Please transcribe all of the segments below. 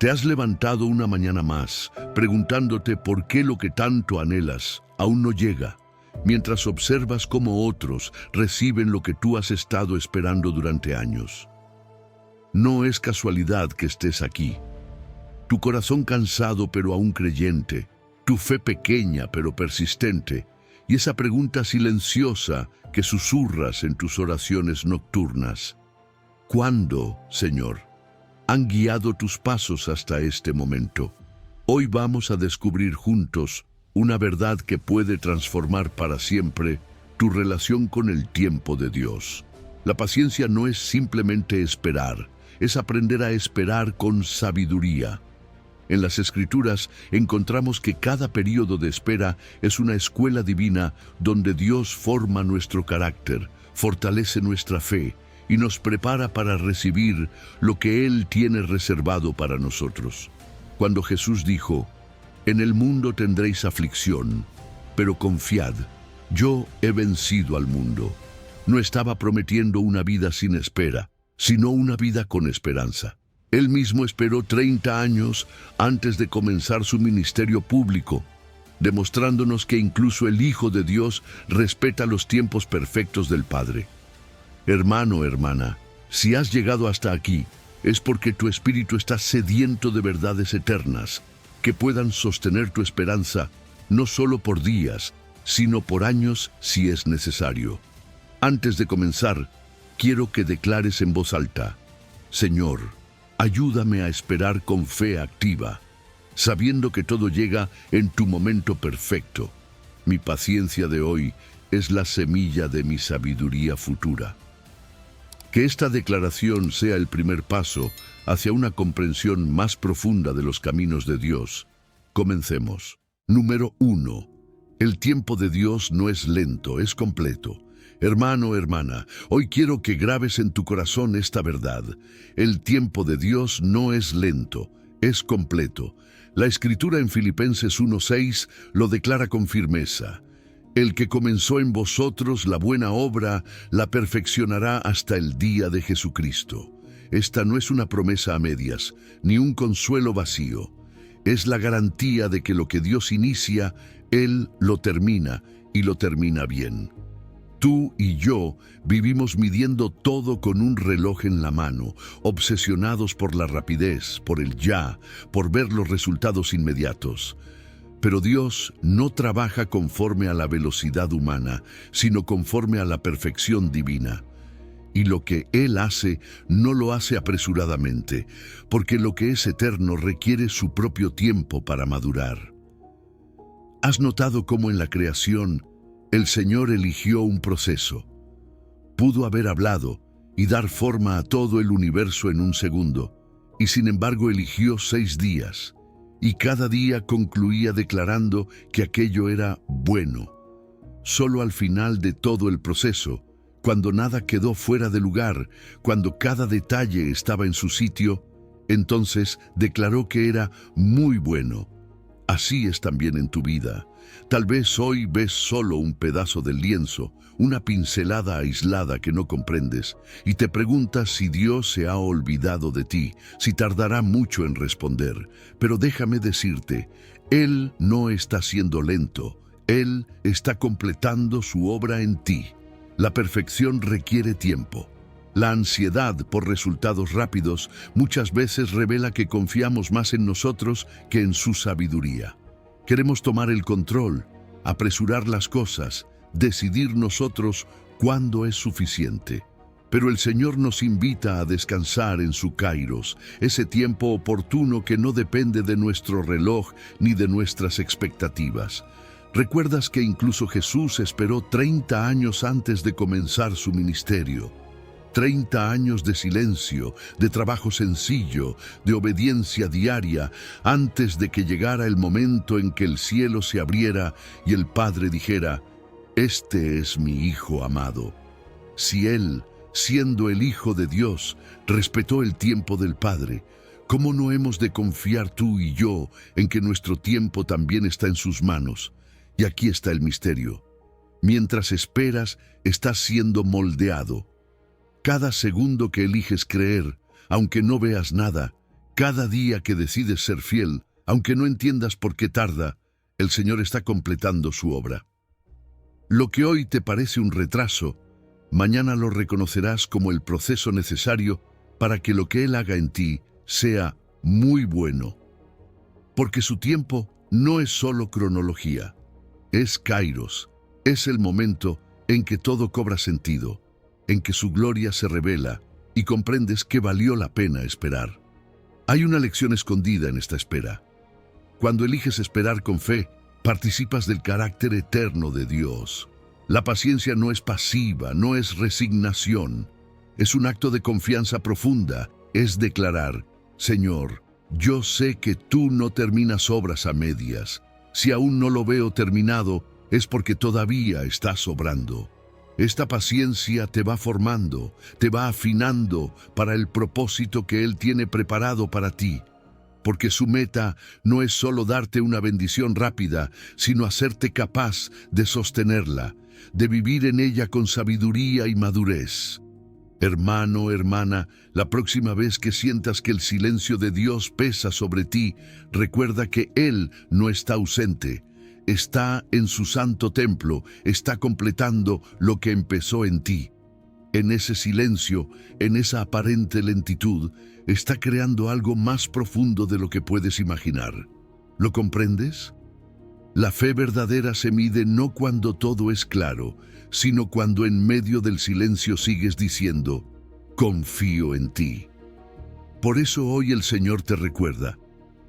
Te has levantado una mañana más, preguntándote por qué lo que tanto anhelas aún no llega, mientras observas cómo otros reciben lo que tú has estado esperando durante años. No es casualidad que estés aquí. Tu corazón cansado pero aún creyente, tu fe pequeña pero persistente, y esa pregunta silenciosa que susurras en tus oraciones nocturnas. ¿Cuándo, Señor, han guiado tus pasos hasta este momento? Hoy vamos a descubrir juntos una verdad que puede transformar para siempre tu relación con el tiempo de Dios. La paciencia no es simplemente esperar, es aprender a esperar con sabiduría. En las Escrituras encontramos que cada período de espera es una escuela divina donde Dios forma nuestro carácter, fortalece nuestra fe y nos prepara para recibir lo que Él tiene reservado para nosotros. Cuando Jesús dijo: «En el mundo tendréis aflicción, pero confiad, yo he vencido al mundo», no estaba prometiendo una vida sin espera, sino una vida con esperanza. Él mismo esperó 30 años antes de comenzar su ministerio público, demostrándonos que incluso el Hijo de Dios respeta los tiempos perfectos del Padre. Hermano, hermana, si has llegado hasta aquí, es porque tu espíritu está sediento de verdades eternas, que puedan sostener tu esperanza, no solo por días, sino por años si es necesario. Antes de comenzar, quiero que declares en voz alta: Señor, ayúdame a esperar con fe activa, sabiendo que todo llega en tu momento perfecto. Mi paciencia de hoy es la semilla de mi sabiduría futura. Que esta declaración sea el primer paso hacia una comprensión más profunda de los caminos de Dios. Comencemos. Número 1. El tiempo de Dios no es lento, es completo. Hermano, hermana, hoy quiero que grabes en tu corazón esta verdad. El tiempo de Dios no es lento, es completo. La Escritura en Filipenses 1:6 lo declara con firmeza. El que comenzó en vosotros la buena obra, la perfeccionará hasta el día de Jesucristo. Esta no es una promesa a medias, ni un consuelo vacío. Es la garantía de que lo que Dios inicia, Él lo termina, y lo termina bien. Tú y yo vivimos midiendo todo con un reloj en la mano, obsesionados por la rapidez, por el ya, por ver los resultados inmediatos. Pero Dios no trabaja conforme a la velocidad humana, sino conforme a la perfección divina. Y lo que Él hace, no lo hace apresuradamente, porque lo que es eterno requiere su propio tiempo para madurar. ¿Has notado cómo en la creación el Señor eligió un proceso? Pudo haber hablado y dar forma a todo el universo en un segundo, y sin embargo eligió 6 días, y cada día concluía declarando que aquello era bueno. Solo al final de todo el proceso, cuando nada quedó fuera de lugar, cuando cada detalle estaba en su sitio, entonces declaró que era muy bueno. Así es también en tu vida. Tal vez hoy ves solo un pedazo del lienzo, una pincelada aislada que no comprendes, y te preguntas si Dios se ha olvidado de ti, si tardará mucho en responder. Pero déjame decirte, Él no está siendo lento, Él está completando su obra en ti. La perfección requiere tiempo. La ansiedad por resultados rápidos muchas veces revela que confiamos más en nosotros que en su sabiduría. Queremos tomar el control, apresurar las cosas, decidir nosotros cuándo es suficiente. Pero el Señor nos invita a descansar en su kairos, ese tiempo oportuno que no depende de nuestro reloj ni de nuestras expectativas. ¿Recuerdas que incluso Jesús esperó 30 años antes de comenzar su ministerio? 30 años de silencio, de trabajo sencillo, de obediencia diaria, antes de que llegara el momento en que el cielo se abriera y el Padre dijera: «Este es mi Hijo amado». Si Él, siendo el Hijo de Dios, respetó el tiempo del Padre, ¿cómo no hemos de confiar tú y yo en que nuestro tiempo también está en sus manos? Y aquí está el misterio. Mientras esperas, estás siendo moldeado. Cada segundo que eliges creer, aunque no veas nada, Cada día que decides ser fiel, aunque no entiendas por qué tarda, el Señor está completando su obra. Lo que hoy te parece un retraso, mañana lo reconocerás como el proceso necesario para que lo que Él haga en ti sea muy bueno. Porque su tiempo no es solo cronología, es kairos, es el momento en que todo cobra sentido, en que su gloria se revela y comprendes que valió la pena esperar. Hay una lección escondida en esta espera. Cuando eliges esperar con fe, participas del carácter eterno de Dios. La paciencia no es pasiva, no es resignación. Es un acto de confianza profunda, es declarar: Señor, yo sé que tú no terminas obras a medias. Si aún no lo veo terminado, es porque todavía estás obrando. Esta paciencia te va formando, te va afinando para el propósito que Él tiene preparado para ti. Porque su meta no es solo darte una bendición rápida, sino hacerte capaz de sostenerla, de vivir en ella con sabiduría y madurez. Hermano, hermana, la próxima vez que sientas que el silencio de Dios pesa sobre ti, recuerda que Él no está ausente. Está en su santo templo, está completando lo que empezó en ti. En ese silencio, en esa aparente lentitud, está creando algo más profundo de lo que puedes imaginar. ¿Lo comprendes? La fe verdadera se mide no cuando todo es claro, sino cuando en medio del silencio sigues diciendo: confío en ti. Por eso hoy el Señor te recuerda: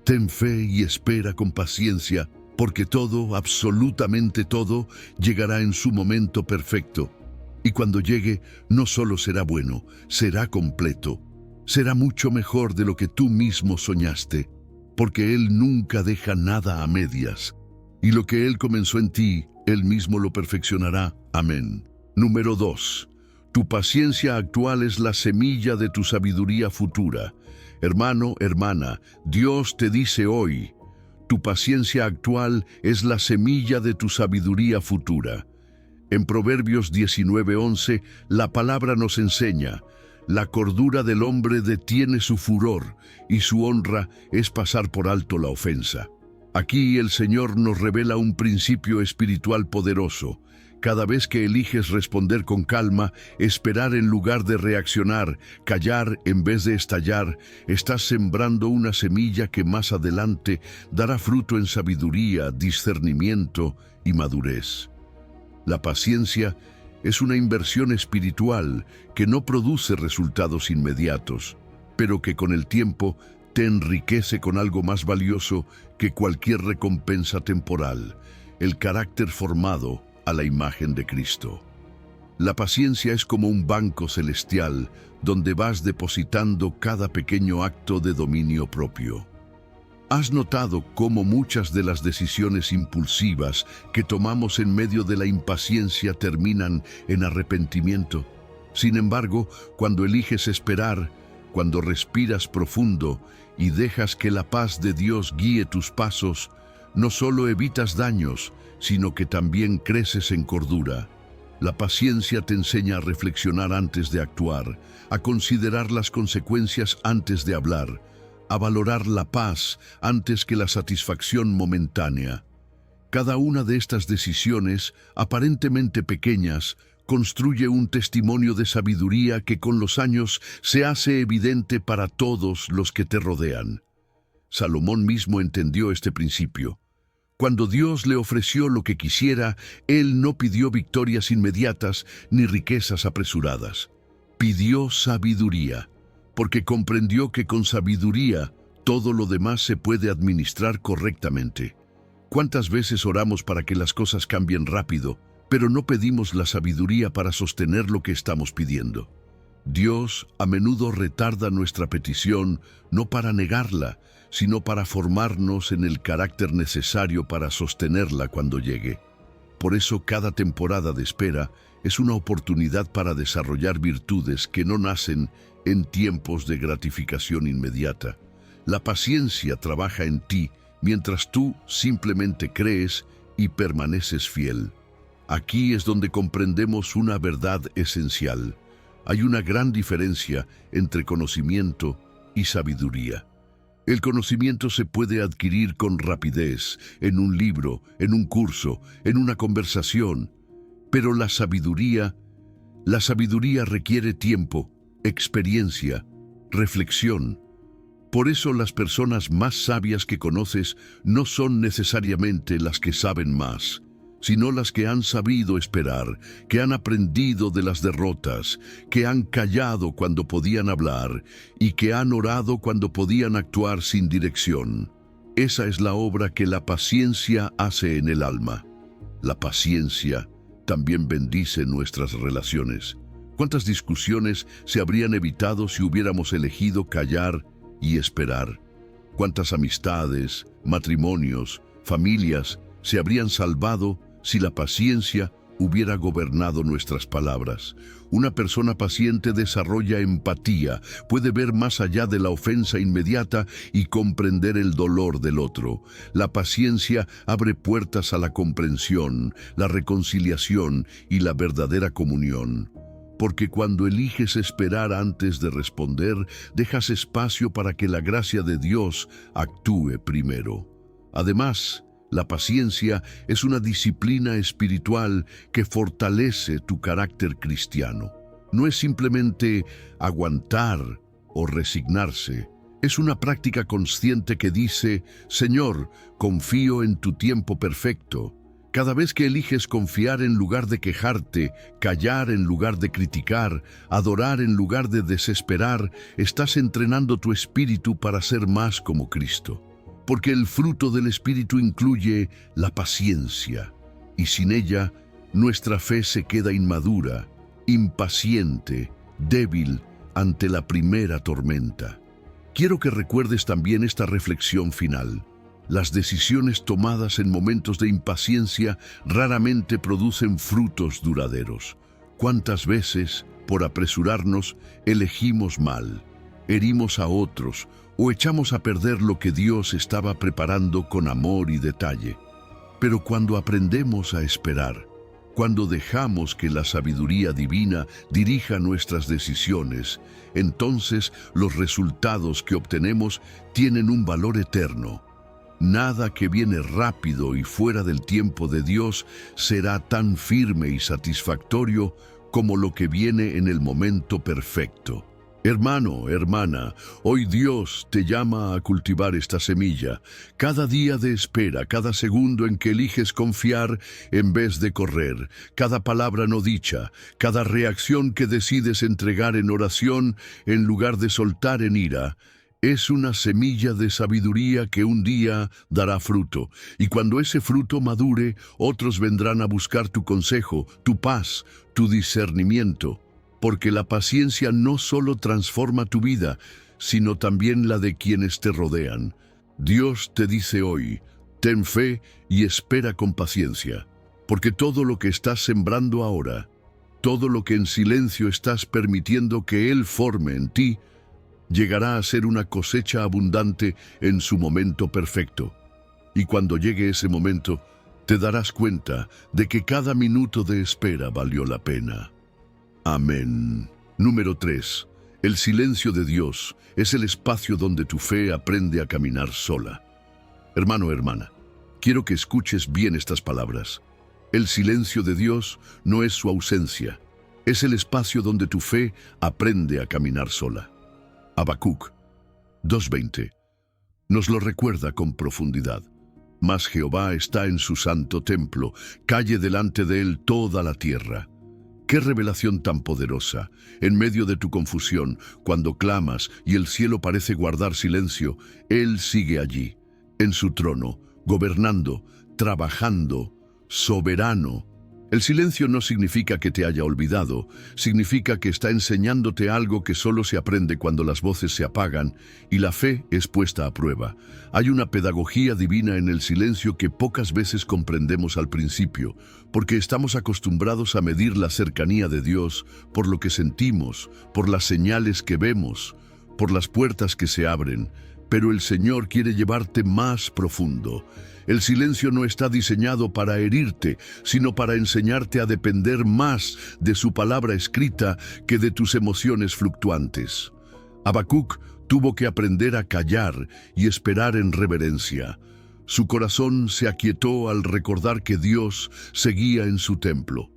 ten fe y espera con paciencia, porque todo, absolutamente todo, llegará en su momento perfecto. Y cuando llegue, no solo será bueno, será completo. Será mucho mejor de lo que tú mismo soñaste, porque Él nunca deja nada a medias. Y lo que Él comenzó en ti, Él mismo lo perfeccionará. Amén. Número 2. Tu paciencia actual es la semilla de tu sabiduría futura. Hermano, hermana, Dios te dice hoy: tu paciencia actual es la semilla de tu sabiduría futura. En Proverbios 19:11, la palabra nos enseña: la cordura del hombre detiene su furor, y su honra es pasar por alto la ofensa. Aquí el Señor nos revela un principio espiritual poderoso. Cada vez que eliges responder con calma, esperar en lugar de reaccionar, callar en vez de estallar, estás sembrando una semilla que más adelante dará fruto en sabiduría, discernimiento y madurez. La paciencia es una inversión espiritual que no produce resultados inmediatos, pero que con el tiempo te enriquece con algo más valioso que cualquier recompensa temporal: el carácter formado a la imagen de Cristo. La paciencia es como un banco celestial donde vas depositando cada pequeño acto de dominio propio. ¿Has notado cómo muchas de las decisiones impulsivas que tomamos en medio de la impaciencia terminan en arrepentimiento? Sin embargo, cuando eliges esperar, cuando respiras profundo y dejas que la paz de Dios guíe tus pasos, no solo evitas daños, sino que también creces en cordura. La paciencia te enseña a reflexionar antes de actuar, a considerar las consecuencias antes de hablar, a valorar la paz antes que la satisfacción momentánea. Cada una de estas decisiones, aparentemente pequeñas, construye un testimonio de sabiduría que con los años se hace evidente para todos los que te rodean. Salomón mismo entendió este principio. Cuando Dios le ofreció lo que quisiera, él no pidió victorias inmediatas ni riquezas apresuradas. Pidió sabiduría, porque comprendió que con sabiduría todo lo demás se puede administrar correctamente. ¿Cuántas veces oramos para que las cosas cambien rápido, pero no pedimos la sabiduría para sostener lo que estamos pidiendo? Dios a menudo retarda nuestra petición no para negarla, sino para formarnos en el carácter necesario para sostenerla cuando llegue. Por eso cada temporada de espera es una oportunidad para desarrollar virtudes que no nacen en tiempos de gratificación inmediata. La paciencia trabaja en ti mientras tú simplemente crees y permaneces fiel. Aquí es donde comprendemos una verdad esencial. Hay una gran diferencia entre conocimiento y sabiduría. El conocimiento se puede adquirir con rapidez, en un libro, en un curso, en una conversación, pero la sabiduría requiere tiempo, experiencia, reflexión. Por eso las personas más sabias que conoces no son necesariamente las que saben más, sino las que han sabido esperar, que han aprendido de las derrotas, que han callado cuando podían hablar y que han orado cuando podían actuar sin dirección. Esa es la obra que la paciencia hace en el alma. La paciencia también bendice nuestras relaciones. ¿Cuántas discusiones se habrían evitado si hubiéramos elegido callar y esperar? ¿Cuántas amistades, matrimonios, familias se habrían salvado si la paciencia hubiera gobernado nuestras palabras? Una persona paciente desarrolla empatía, puede ver más allá de la ofensa inmediata y comprender el dolor del otro. La paciencia abre puertas a la comprensión, la reconciliación y la verdadera comunión. Porque cuando eliges esperar antes de responder, dejas espacio para que la gracia de Dios actúe primero. Además, la paciencia es una disciplina espiritual que fortalece tu carácter cristiano. No es simplemente aguantar o resignarse. Es una práctica consciente que dice: Señor, confío en tu tiempo perfecto. Cada vez que eliges confiar en lugar de quejarte, callar en lugar de criticar, adorar en lugar de desesperar, estás entrenando tu espíritu para ser más como Cristo. Porque el fruto del Espíritu incluye la paciencia, y sin ella, nuestra fe se queda inmadura, impaciente, débil ante la primera tormenta. Quiero que recuerdes también esta reflexión final. Las decisiones tomadas en momentos de impaciencia raramente producen frutos duraderos. ¿Cuántas veces, por apresurarnos, elegimos mal, herimos a otros o echamos a perder lo que Dios estaba preparando con amor y detalle? Pero cuando aprendemos a esperar, cuando dejamos que la sabiduría divina dirija nuestras decisiones, entonces los resultados que obtenemos tienen un valor eterno. Nada que viene rápido y fuera del tiempo de Dios será tan firme y satisfactorio como lo que viene en el momento perfecto. Hermano, hermana, hoy Dios te llama a cultivar esta semilla. Cada día de espera, cada segundo en que eliges confiar en vez de correr, cada palabra no dicha, cada reacción que decides entregar en oración en lugar de soltar en ira, es una semilla de sabiduría que un día dará fruto, y cuando ese fruto madure, otros vendrán a buscar tu consejo, tu paz, tu discernimiento, porque la paciencia no solo transforma tu vida, sino también la de quienes te rodean. Dios te dice hoy: ten fe y espera con paciencia, porque todo lo que estás sembrando ahora, todo lo que en silencio estás permitiendo que Él forme en ti, llegará a ser una cosecha abundante en su momento perfecto. Y cuando llegue ese momento, te darás cuenta de que cada minuto de espera valió la pena. Amén. Número 3. El silencio de Dios es el espacio donde tu fe aprende a caminar sola. Hermano, hermana, quiero que escuches bien estas palabras. El silencio de Dios no es su ausencia, es el espacio donde tu fe aprende a caminar sola. Habacuc 2:20 nos lo recuerda con profundidad. Mas Jehová está en su santo templo, calle delante de él toda la tierra. ¡Qué revelación tan poderosa! En medio de tu confusión, cuando clamas y el cielo parece guardar silencio, Él sigue allí, en su trono, gobernando, trabajando, soberano. El silencio no significa que te haya olvidado, significa que está enseñándote algo que solo se aprende cuando las voces se apagan y la fe es puesta a prueba. Hay una pedagogía divina en el silencio que pocas veces comprendemos al principio, porque estamos acostumbrados a medir la cercanía de Dios por lo que sentimos, por las señales que vemos, por las puertas que se abren. Pero el Señor quiere llevarte más profundo. El silencio no está diseñado para herirte, sino para enseñarte a depender más de su palabra escrita que de tus emociones fluctuantes. Habacuc Tuvo que aprender a callar y esperar en reverencia. Su corazón se aquietó al recordar que Dios seguía en su templo.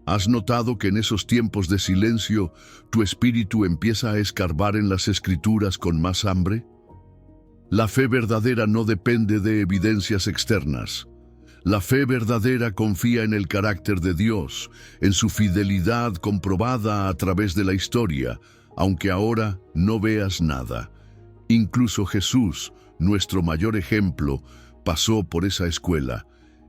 ¿Has notado que en esos tiempos de silencio tu espíritu empieza a escarbar en las Escrituras con más hambre? La fe verdadera no depende de evidencias externas. La fe verdadera confía en el carácter de Dios, en su fidelidad comprobada a través de la historia, aunque ahora no veas nada. Incluso Jesús, nuestro mayor ejemplo, pasó por esa escuela.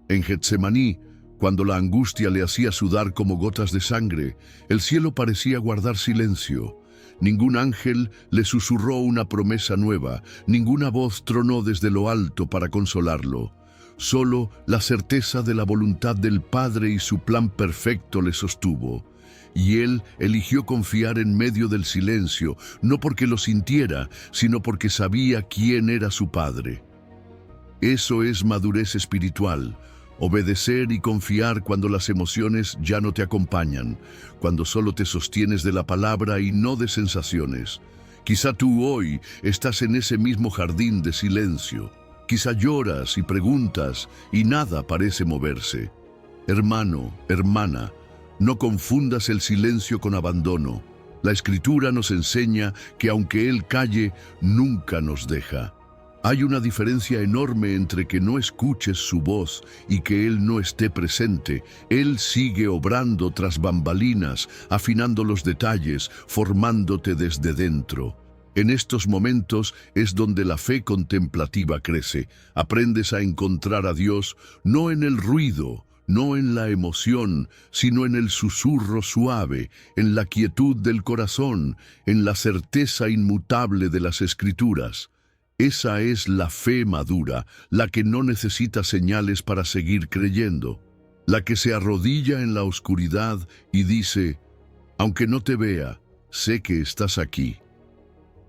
En Getsemaní, cuando la angustia le hacía sudar como gotas de sangre, el cielo parecía guardar silencio. Ningún ángel le susurró una promesa nueva, ninguna voz tronó desde lo alto para consolarlo. Solo la certeza de la voluntad del Padre y su plan perfecto le sostuvo. Y él eligió confiar en medio del silencio, no porque lo sintiera, sino porque sabía quién era su Padre. Eso es madurez espiritual. Obedecer y confiar cuando las emociones ya no te acompañan, cuando solo te sostienes de la palabra y no de sensaciones. Quizá tú hoy estás en ese mismo jardín de silencio. Quizá lloras y preguntas y nada parece moverse. Hermano, hermana, no confundas el silencio con abandono. La Escritura nos enseña que aunque Él calle, nunca nos deja. Hay una diferencia enorme entre que no escuches su voz y que Él no esté presente. Él sigue obrando tras bambalinas, afinando los detalles, formándote desde dentro. En estos momentos es donde la fe contemplativa crece. Aprendes a encontrar a Dios no en el ruido, no en la emoción, sino en el susurro suave, en la quietud del corazón, en la certeza inmutable de las Escrituras. Esa es la fe madura, la que no necesita señales para seguir creyendo, la que se arrodilla en la oscuridad y dice, aunque no te vea, sé que estás aquí.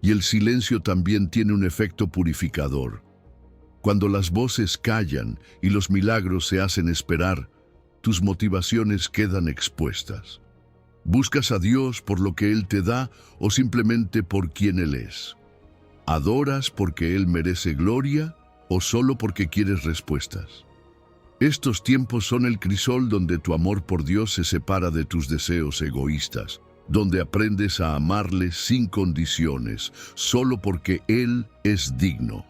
Y el silencio también tiene un efecto purificador. Cuando las voces callan y los milagros se hacen esperar, tus motivaciones quedan expuestas. ¿Buscas a Dios por lo que Él te da o simplemente por quien Él es? ¿Adoras porque Él merece gloria o solo porque quieres respuestas? Estos tiempos son el crisol donde tu amor por Dios se separa de tus deseos egoístas, donde aprendes a amarle sin condiciones, solo porque Él es digno.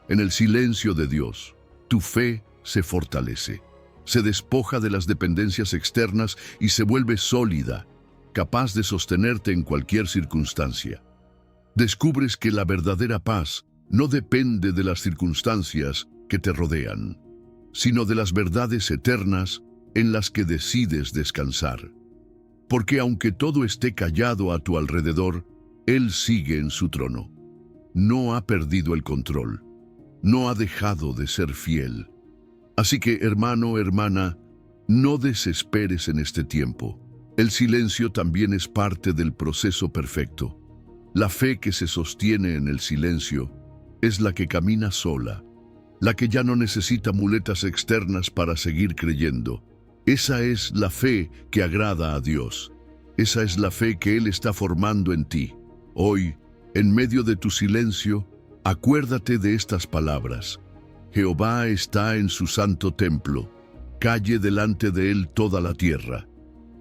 En el silencio de Dios, tu fe se fortalece, se despoja de las dependencias externas y se vuelve sólida, capaz de sostenerte en cualquier circunstancia. Descubres que la verdadera paz no depende de las circunstancias que te rodean, sino de las verdades eternas en las que decides descansar. Porque aunque todo esté callado a tu alrededor, Él sigue en su trono. No ha perdido el control, no ha dejado de ser fiel. Así que, hermano, hermana, no desesperes en este tiempo. El silencio también es parte del proceso perfecto. La fe que se sostiene en el silencio es la que camina sola, la que ya no necesita muletas externas para seguir creyendo. Esa es la fe que agrada a Dios. Esa es la fe que Él está formando en ti. Hoy, en medio de tu silencio, acuérdate de estas palabras. Jehová está en su santo templo. Calle delante de Él toda la tierra.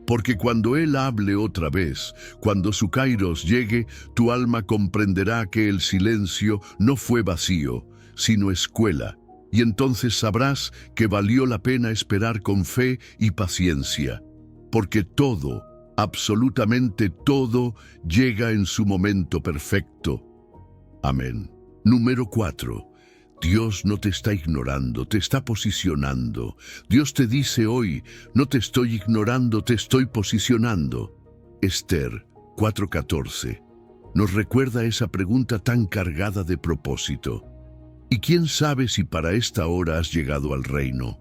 Porque cuando Él hable otra vez, cuando su kairos llegue, tu alma comprenderá que el silencio no fue vacío, sino escuela, y entonces sabrás que valió la pena esperar con fe y paciencia, porque todo, absolutamente todo, llega en su momento perfecto. Amén. Número 4. Dios no te está ignorando, te está posicionando. Dios te dice hoy, no te estoy ignorando, te estoy posicionando. Esther 4:14 nos recuerda esa pregunta tan cargada de propósito. ¿Y quién sabe si para esta hora has llegado al reino?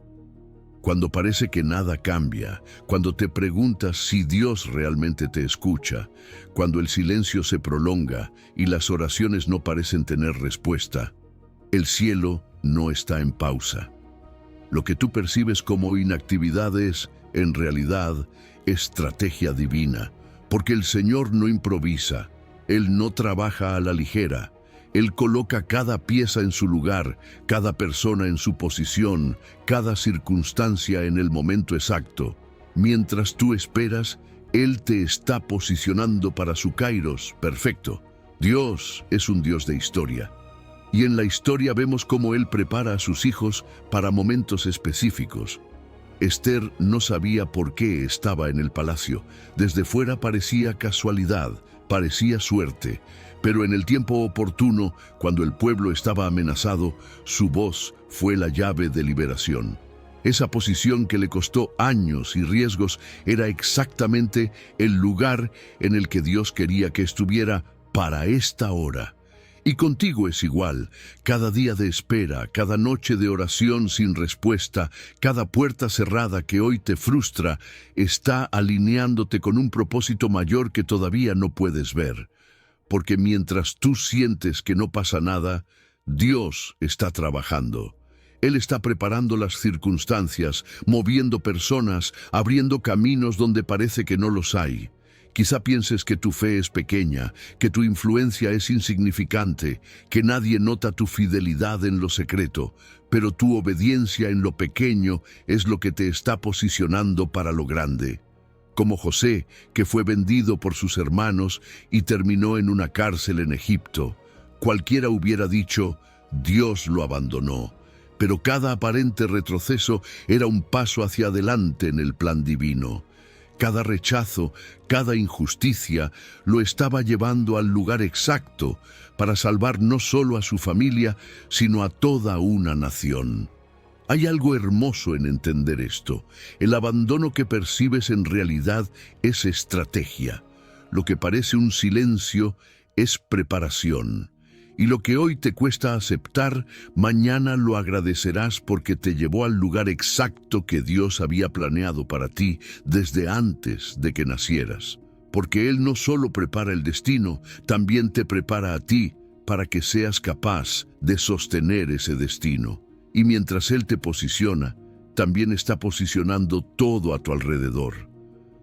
Cuando parece que nada cambia, cuando te preguntas si Dios realmente te escucha, cuando el silencio se prolonga y las oraciones no parecen tener respuesta, el cielo no está en pausa. Lo que tú percibes como inactividad es, en realidad, estrategia divina, porque el Señor no improvisa. Él no trabaja a la ligera. Él coloca cada pieza en su lugar, cada persona en su posición, cada circunstancia en el momento exacto. Mientras tú esperas, Él te está posicionando para su kairos perfecto. Dios es un Dios de historia. Y en la historia vemos cómo Él prepara a sus hijos para momentos específicos. Esther no sabía por qué estaba en el palacio. Desde fuera parecía casualidad, parecía suerte. Pero en el tiempo oportuno, cuando el pueblo estaba amenazado, su voz fue la llave de liberación. Esa posición que le costó años y riesgos era exactamente el lugar en el que Dios quería que estuviera para esta hora. Y contigo es igual. Cada día de espera, cada noche de oración sin respuesta, cada puerta cerrada que hoy te frustra, está alineándote con un propósito mayor que todavía no puedes ver. Porque mientras tú sientes que no pasa nada, Dios está trabajando. Él está preparando las circunstancias, moviendo personas, abriendo caminos donde parece que no los hay. Quizá pienses que tu fe es pequeña, que tu influencia es insignificante, que nadie nota tu fidelidad en lo secreto, pero tu obediencia en lo pequeño es lo que te está posicionando para lo grande. Como José, que fue vendido por sus hermanos y terminó en una cárcel en Egipto. Cualquiera hubiera dicho, Dios lo abandonó, pero cada aparente retroceso era un paso hacia adelante en el plan divino. Cada rechazo, cada injusticia lo estaba llevando al lugar exacto para salvar no solo a su familia, sino a toda una nación. Hay algo hermoso en entender esto. El abandono que percibes en realidad es estrategia. Lo que parece un silencio es preparación. Y lo que hoy te cuesta aceptar, mañana lo agradecerás porque te llevó al lugar exacto que Dios había planeado para ti desde antes de que nacieras. Porque Él no solo prepara el destino, también te prepara a ti para que seas capaz de sostener ese destino. Y mientras Él te posiciona, también está posicionando todo a tu alrededor.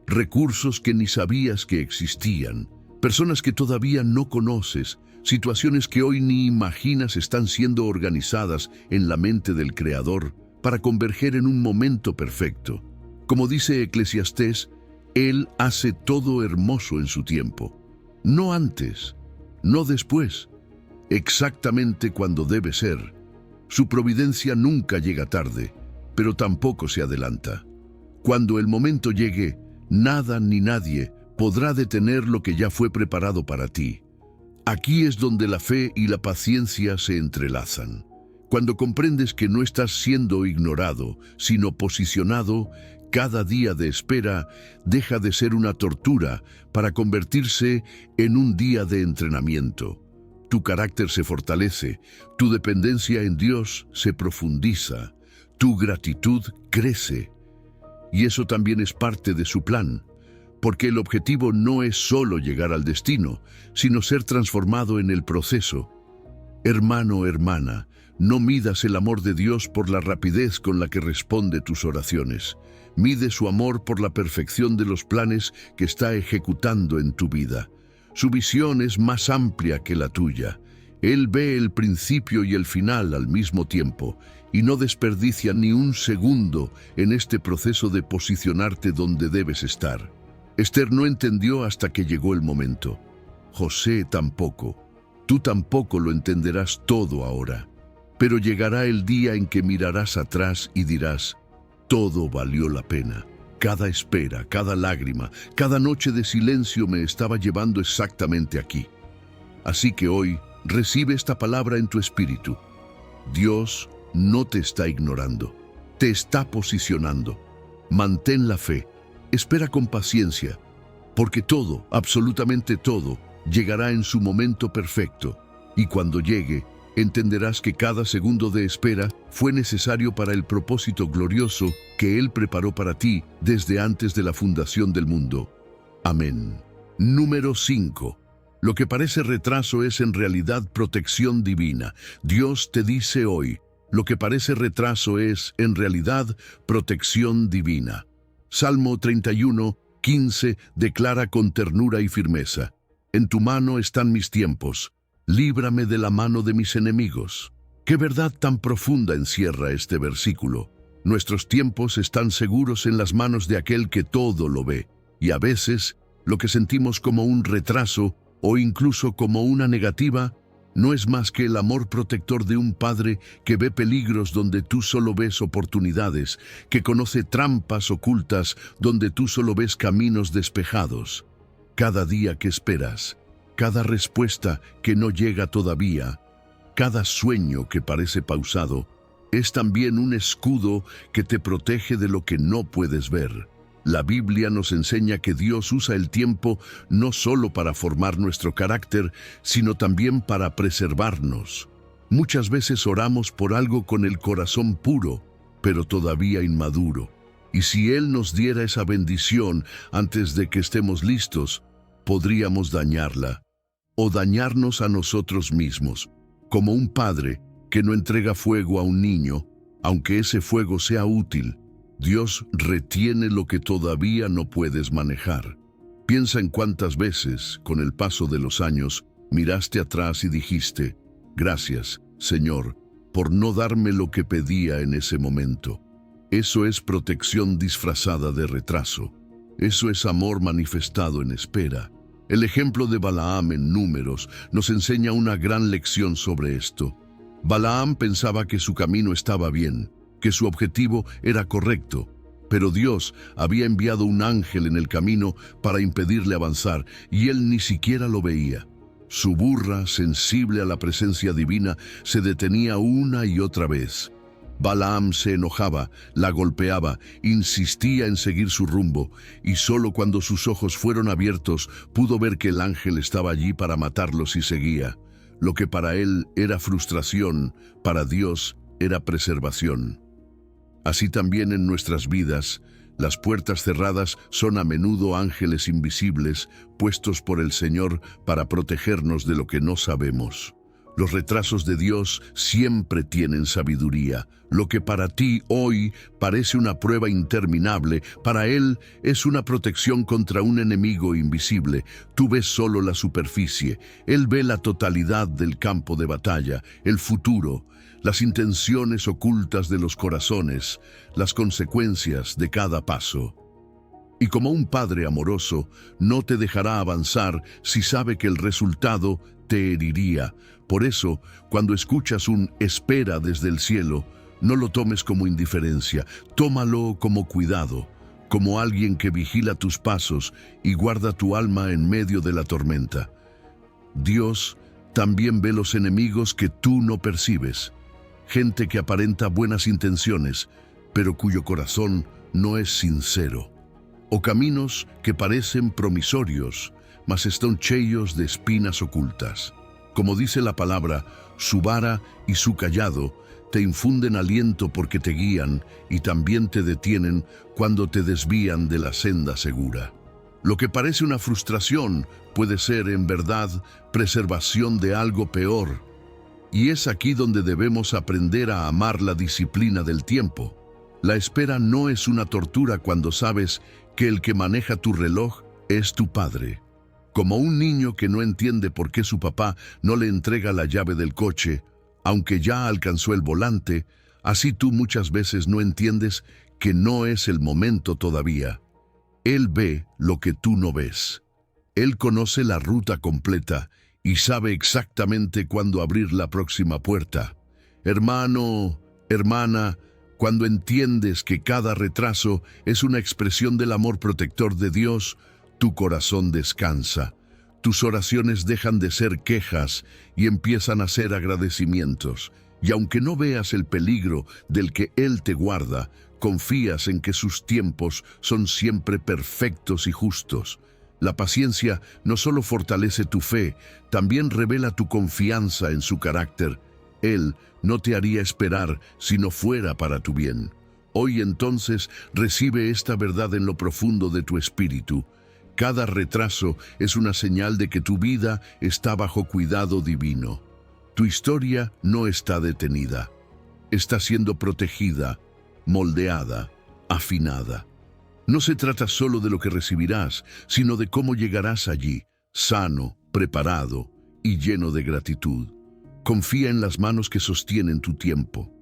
Recursos que ni sabías que existían, personas que todavía no conoces, situaciones que hoy ni imaginas están siendo organizadas en la mente del Creador para converger en un momento perfecto. Como dice Eclesiastés, Él hace todo hermoso en su tiempo. No antes, no después, exactamente cuando debe ser. Su providencia nunca llega tarde, pero tampoco se adelanta. Cuando el momento llegue, nada ni nadie podrá detener lo que ya fue preparado para ti. Aquí es donde la fe y la paciencia se entrelazan. Cuando comprendes que no estás siendo ignorado, sino posicionado, cada día de espera deja de ser una tortura para convertirse en un día de entrenamiento. Tu carácter se fortalece, tu dependencia en Dios se profundiza, tu gratitud crece. Y eso también es parte de su plan. Porque el objetivo no es solo llegar al destino, sino ser transformado en el proceso. Hermano, hermana, no midas el amor de Dios por la rapidez con la que responde tus oraciones. Mide su amor por la perfección de los planes que está ejecutando en tu vida. Su visión es más amplia que la tuya. Él ve el principio y el final al mismo tiempo y no desperdicia ni un segundo en este proceso de posicionarte donde debes estar. Esther no entendió hasta que llegó el momento. José tampoco. Tú tampoco lo entenderás todo ahora. Pero llegará el día en que mirarás atrás y dirás, todo valió la pena. Cada espera, cada lágrima, cada noche de silencio me estaba llevando exactamente aquí. Así que hoy, recibe esta palabra en tu espíritu. Dios no te está ignorando, te está posicionando. Mantén la fe. Espera con paciencia, porque todo, absolutamente todo, llegará en su momento perfecto. Y cuando llegue, entenderás que cada segundo de espera fue necesario para el propósito glorioso que Él preparó para ti desde antes de la fundación del mundo. Amén. Número 5. Lo que parece retraso es en realidad protección divina. Dios te dice hoy, lo que parece retraso es en realidad protección divina. Salmo 31, 15 declara con ternura y firmeza, En tu mano están mis tiempos, líbrame de la mano de mis enemigos. Qué verdad tan profunda encierra este versículo. Nuestros tiempos están seguros en las manos de aquel que todo lo ve, y a veces lo que sentimos como un retraso o incluso como una negativa no es más que el amor protector de un padre que ve peligros donde tú solo ves oportunidades, que conoce trampas ocultas donde tú solo ves caminos despejados. Cada día que esperas, cada respuesta que no llega todavía, cada sueño que parece pausado, es también un escudo que te protege de lo que no puedes ver. La Biblia nos enseña que Dios usa el tiempo no solo para formar nuestro carácter, sino también para preservarnos. Muchas veces oramos por algo con el corazón puro, pero todavía inmaduro. Y si Él nos diera esa bendición antes de que estemos listos, podríamos dañarla o dañarnos a nosotros mismos, como un padre que no entrega fuego a un niño, aunque ese fuego sea útil. Dios retiene lo que todavía no puedes manejar. Piensa en cuántas veces, con el paso de los años, miraste atrás y dijiste, gracias, Señor, por no darme lo que pedía en ese momento. Eso es protección disfrazada de retraso. Eso es amor manifestado en espera. El ejemplo de Balaam en Números nos enseña una gran lección sobre esto. Balaam pensaba que su camino estaba bien, que su objetivo era correcto, pero Dios había enviado un ángel en el camino para impedirle avanzar, y él ni siquiera lo veía. Su burra, sensible a la presencia divina, se detenía una y otra vez. Balaam se enojaba, la golpeaba, insistía en seguir su rumbo, y solo cuando sus ojos fueron abiertos pudo ver que el ángel estaba allí para matarlos y seguía. Lo que para él era frustración, para Dios era preservación. Así también en nuestras vidas, las puertas cerradas son a menudo ángeles invisibles puestos por el Señor para protegernos de lo que no sabemos. Los retrasos de Dios siempre tienen sabiduría. Lo que para ti hoy parece una prueba interminable, para Él es una protección contra un enemigo invisible. Tú ves solo la superficie. Él ve la totalidad del campo de batalla, el futuro, las intenciones ocultas de los corazones, las consecuencias de cada paso. Y como un padre amoroso, no te dejará avanzar si sabe que el resultado te heriría. Por eso, cuando escuchas un espera desde el cielo, no lo tomes como indiferencia, tómalo como cuidado, como alguien que vigila tus pasos y guarda tu alma en medio de la tormenta. Dios también ve los enemigos que tú no percibes, gente que aparenta buenas intenciones, pero cuyo corazón no es sincero, o caminos que parecen promisorios, mas están cheios de espinas ocultas. Como dice la palabra, su vara y su cayado te infunden aliento porque te guían y también te detienen cuando te desvían de la senda segura. Lo que parece una frustración puede ser, en verdad, preservación de algo peor. Y es aquí donde debemos aprender a amar la disciplina del tiempo. La espera no es una tortura cuando sabes que el que maneja tu reloj es tu padre. Como un niño que no entiende por qué su papá no le entrega la llave del coche, aunque ya alcanzó el volante, así tú muchas veces no entiendes que no es el momento todavía. Él ve lo que tú no ves. Él conoce la ruta completa y sabe exactamente cuándo abrir la próxima puerta. Hermano, hermana, cuando entiendes que cada retraso es una expresión del amor protector de Dios, tu corazón descansa. Tus oraciones dejan de ser quejas y empiezan a ser agradecimientos. Y aunque no veas el peligro del que Él te guarda, confías en que sus tiempos son siempre perfectos y justos. La paciencia no solo fortalece tu fe, también revela tu confianza en su carácter. Él no te haría esperar si no fuera para tu bien. Hoy entonces recibe esta verdad en lo profundo de tu espíritu. Cada retraso es una señal de que tu vida está bajo cuidado divino. Tu historia no está detenida. Está siendo protegida, moldeada, afinada. No se trata solo de lo que recibirás, sino de cómo llegarás allí, sano, preparado y lleno de gratitud. Confía en las manos que sostienen tu tiempo.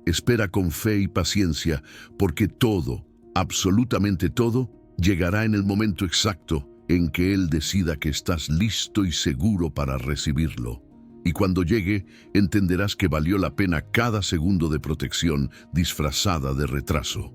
Espera con fe y paciencia, porque todo, absolutamente todo, llegará en el momento exacto en que Él decida que estás listo y seguro para recibirlo. Y cuando llegue, entenderás que valió la pena cada segundo de protección disfrazada de retraso.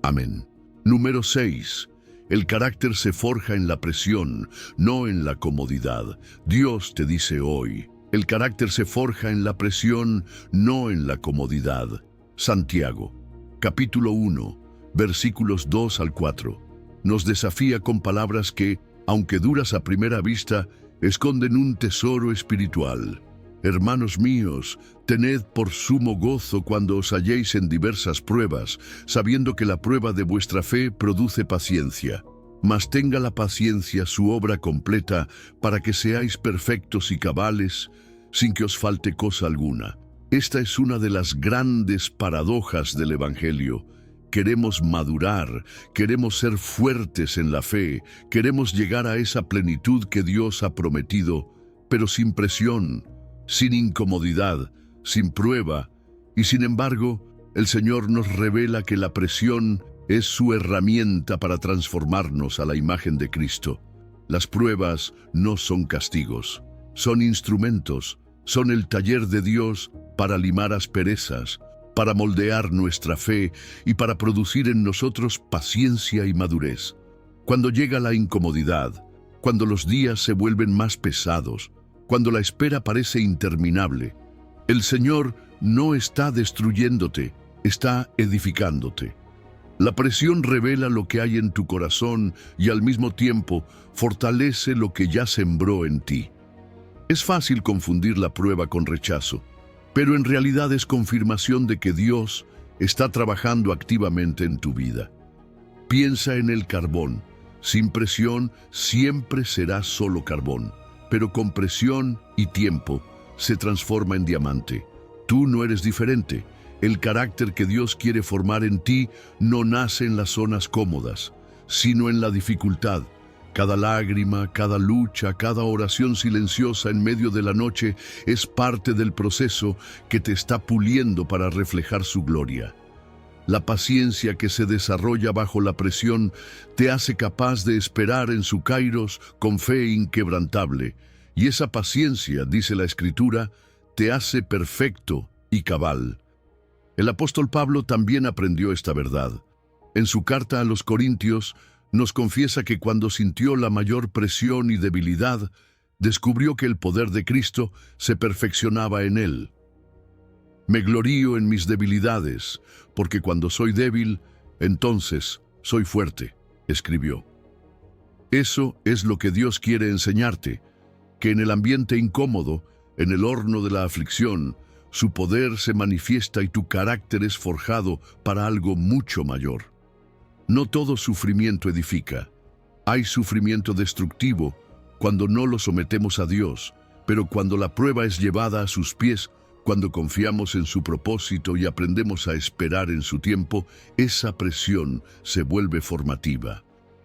Amén. Número 6. El carácter se forja en la presión, no en la comodidad. Dios te dice hoy, el carácter se forja en la presión, no en la comodidad. Santiago, capítulo 1, versículos 2 al 4. Nos desafía con palabras que, aunque duras a primera vista, esconden un tesoro espiritual. Hermanos míos, tened por sumo gozo cuando os halléis en diversas pruebas, sabiendo que la prueba de vuestra fe produce paciencia. Mas tenga la paciencia su obra completa, para que seáis perfectos y cabales, sin que os falte cosa alguna. Esta es una de las grandes paradojas del Evangelio. Queremos madurar, queremos ser fuertes en la fe, queremos llegar a esa plenitud que Dios ha prometido, pero sin presión, sin incomodidad, sin prueba, y sin embargo, el Señor nos revela que la presión es su herramienta para transformarnos a la imagen de Cristo. Las pruebas no son castigos, son instrumentos, son el taller de Dios para limar asperezas, para moldear nuestra fe y para producir en nosotros paciencia y madurez. Cuando llega la incomodidad, cuando los días se vuelven más pesados, cuando la espera parece interminable, el Señor no está destruyéndote, está edificándote. La presión revela lo que hay en tu corazón y al mismo tiempo fortalece lo que ya sembró en ti. Es fácil confundir la prueba con rechazo, pero en realidad es confirmación de que Dios está trabajando activamente en tu vida. Piensa en el carbón. Sin presión siempre será solo carbón, pero con presión y tiempo se transforma en diamante. Tú no eres diferente. El carácter que Dios quiere formar en ti no nace en las zonas cómodas, sino en la dificultad. Cada lágrima, cada lucha, cada oración silenciosa en medio de la noche es parte del proceso que te está puliendo para reflejar su gloria. La paciencia que se desarrolla bajo la presión te hace capaz de esperar en su kairos con fe inquebrantable. Y esa paciencia, dice la Escritura, te hace perfecto y cabal. El apóstol Pablo también aprendió esta verdad. En su carta a los Corintios, nos confiesa que cuando sintió la mayor presión y debilidad, descubrió que el poder de Cristo se perfeccionaba en él. Me glorío en mis debilidades, porque cuando soy débil, entonces soy fuerte, escribió. Eso es lo que Dios quiere enseñarte, que en el ambiente incómodo, en el horno de la aflicción, su poder se manifiesta y tu carácter es forjado para algo mucho mayor. No todo sufrimiento edifica. Hay sufrimiento destructivo cuando no lo sometemos a Dios, pero cuando la prueba es llevada a sus pies, cuando confiamos en su propósito y aprendemos a esperar en su tiempo, esa presión se vuelve formativa.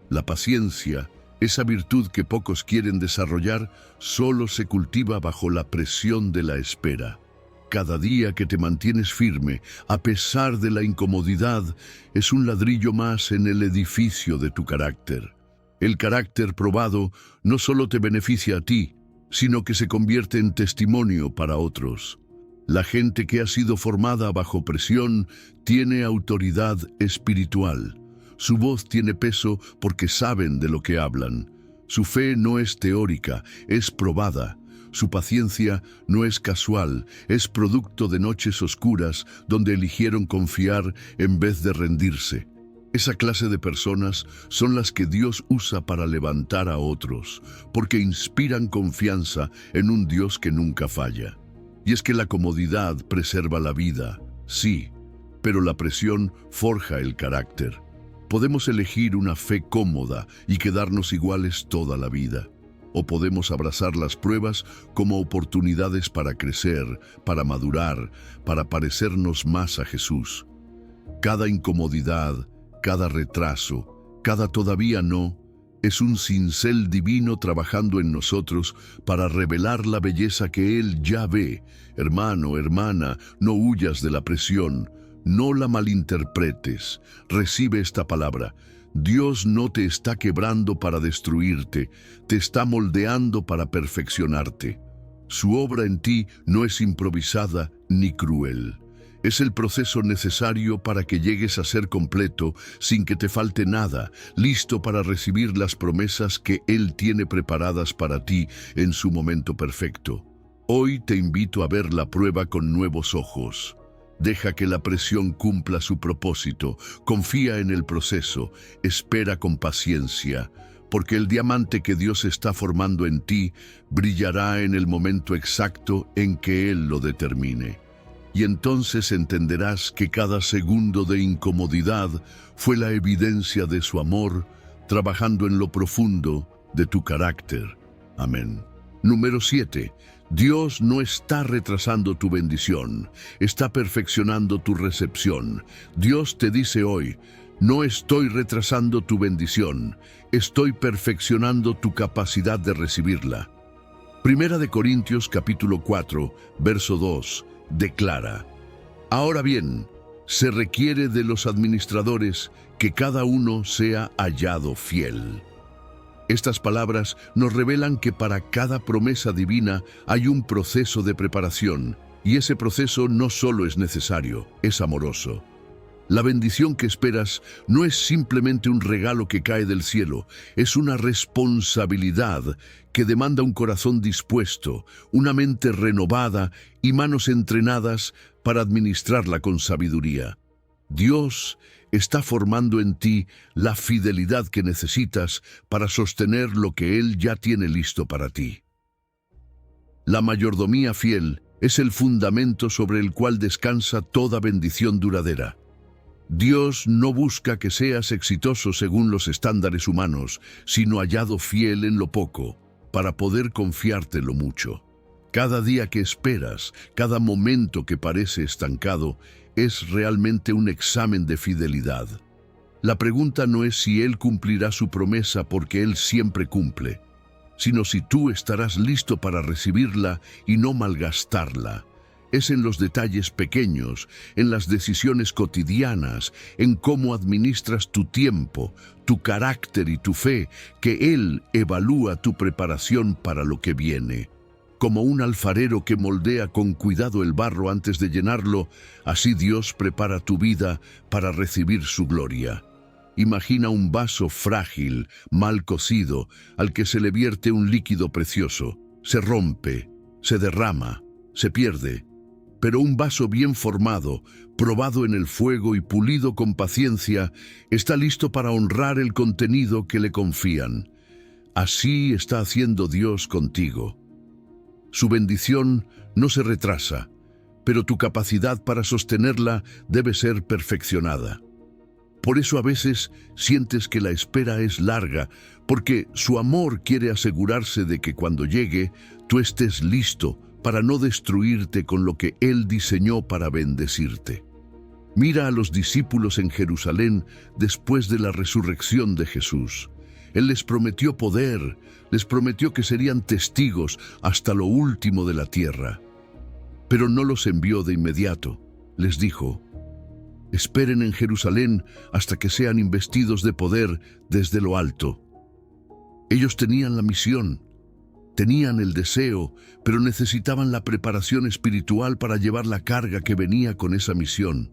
La paciencia, esa virtud que pocos quieren desarrollar, solo se cultiva bajo la presión de la espera. Cada día que te mantienes firme, a pesar de la incomodidad, es un ladrillo más en el edificio de tu carácter. El carácter probado no solo te beneficia a ti, sino que se convierte en testimonio para otros. La gente que ha sido formada bajo presión tiene autoridad espiritual. Su voz tiene peso porque saben de lo que hablan. Su fe no es teórica, es probada. Su paciencia no es casual, es producto de noches oscuras donde eligieron confiar en vez de rendirse. Esa clase de personas son las que Dios usa para levantar a otros, porque inspiran confianza en un Dios que nunca falla. Y es que la comodidad preserva la vida, sí, pero la presión forja el carácter. Podemos elegir una fe cómoda y quedarnos iguales toda la vida. O podemos abrazar las pruebas como oportunidades para crecer, para madurar, para parecernos más a Jesús. Cada incomodidad, cada retraso, cada todavía no, Es un cincel divino trabajando en nosotros para revelar la belleza que Él ya ve. Hermano, hermana, no huyas de la presión, no la malinterpretes. Recibe esta palabra. Dios no te está quebrando para destruirte, te está moldeando para perfeccionarte. Su obra en ti no es improvisada ni cruel. Es el proceso necesario para que llegues a ser completo sin que te falte nada, listo para recibir las promesas que Él tiene preparadas para ti en su momento perfecto. Hoy te invito a ver la prueba con nuevos ojos. Deja que la presión cumpla su propósito, confía en el proceso, espera con paciencia, porque el diamante que Dios está formando en ti brillará en el momento exacto en que Él lo determine. Y entonces entenderás que cada segundo de incomodidad fue la evidencia de su amor, trabajando en lo profundo de tu carácter. Amén. Número 7. Dios no está retrasando tu bendición, está perfeccionando tu recepción. Dios te dice hoy, no estoy retrasando tu bendición, estoy perfeccionando tu capacidad de recibirla. Primera de Corintios capítulo 4, verso 2. Declara: ahora bien, se requiere de los administradores que cada uno sea hallado fiel. Estas palabras nos revelan que para cada promesa divina hay un proceso de preparación, y ese proceso no solo es necesario, es amoroso. La bendición que esperas no es simplemente un regalo que cae del cielo, es una responsabilidad que demanda un corazón dispuesto, una mente renovada y manos entrenadas para administrarla con sabiduría. Dios está formando en ti la fidelidad que necesitas para sostener lo que Él ya tiene listo para ti. La mayordomía fiel es el fundamento sobre el cual descansa toda bendición duradera. Dios no busca que seas exitoso según los estándares humanos, sino hallado fiel en lo poco, para poder confiarte lo mucho. Cada día que esperas, cada momento que parece estancado, es realmente un examen de fidelidad. La pregunta no es si Él cumplirá su promesa, porque Él siempre cumple, sino si tú estarás listo para recibirla y no malgastarla. Es en los detalles pequeños, en las decisiones cotidianas, en cómo administras tu tiempo, tu carácter y tu fe, que Él evalúa tu preparación para lo que viene. Como un alfarero que moldea con cuidado el barro antes de llenarlo, así Dios prepara tu vida para recibir su gloria. Imagina un vaso frágil, mal cocido, al que se le vierte un líquido precioso. Se rompe, se derrama, se pierde. Pero un vaso bien formado, probado en el fuego y pulido con paciencia, está listo para honrar el contenido que le confían. Así está haciendo Dios contigo. Su bendición no se retrasa, pero tu capacidad para sostenerla debe ser perfeccionada. Por eso a veces sientes que la espera es larga, porque su amor quiere asegurarse de que cuando llegue, tú estés listo para no destruirte con lo que Él diseñó para bendecirte. Mira a los discípulos en Jerusalén después de la resurrección de Jesús. Él les prometió poder, les prometió que serían testigos hasta lo último de la tierra. Pero no los envió de inmediato. Les dijo: esperen en Jerusalén hasta que sean investidos de poder desde lo alto. Ellos tenían la misión, tenían el deseo, pero necesitaban la preparación espiritual para llevar la carga que venía con esa misión.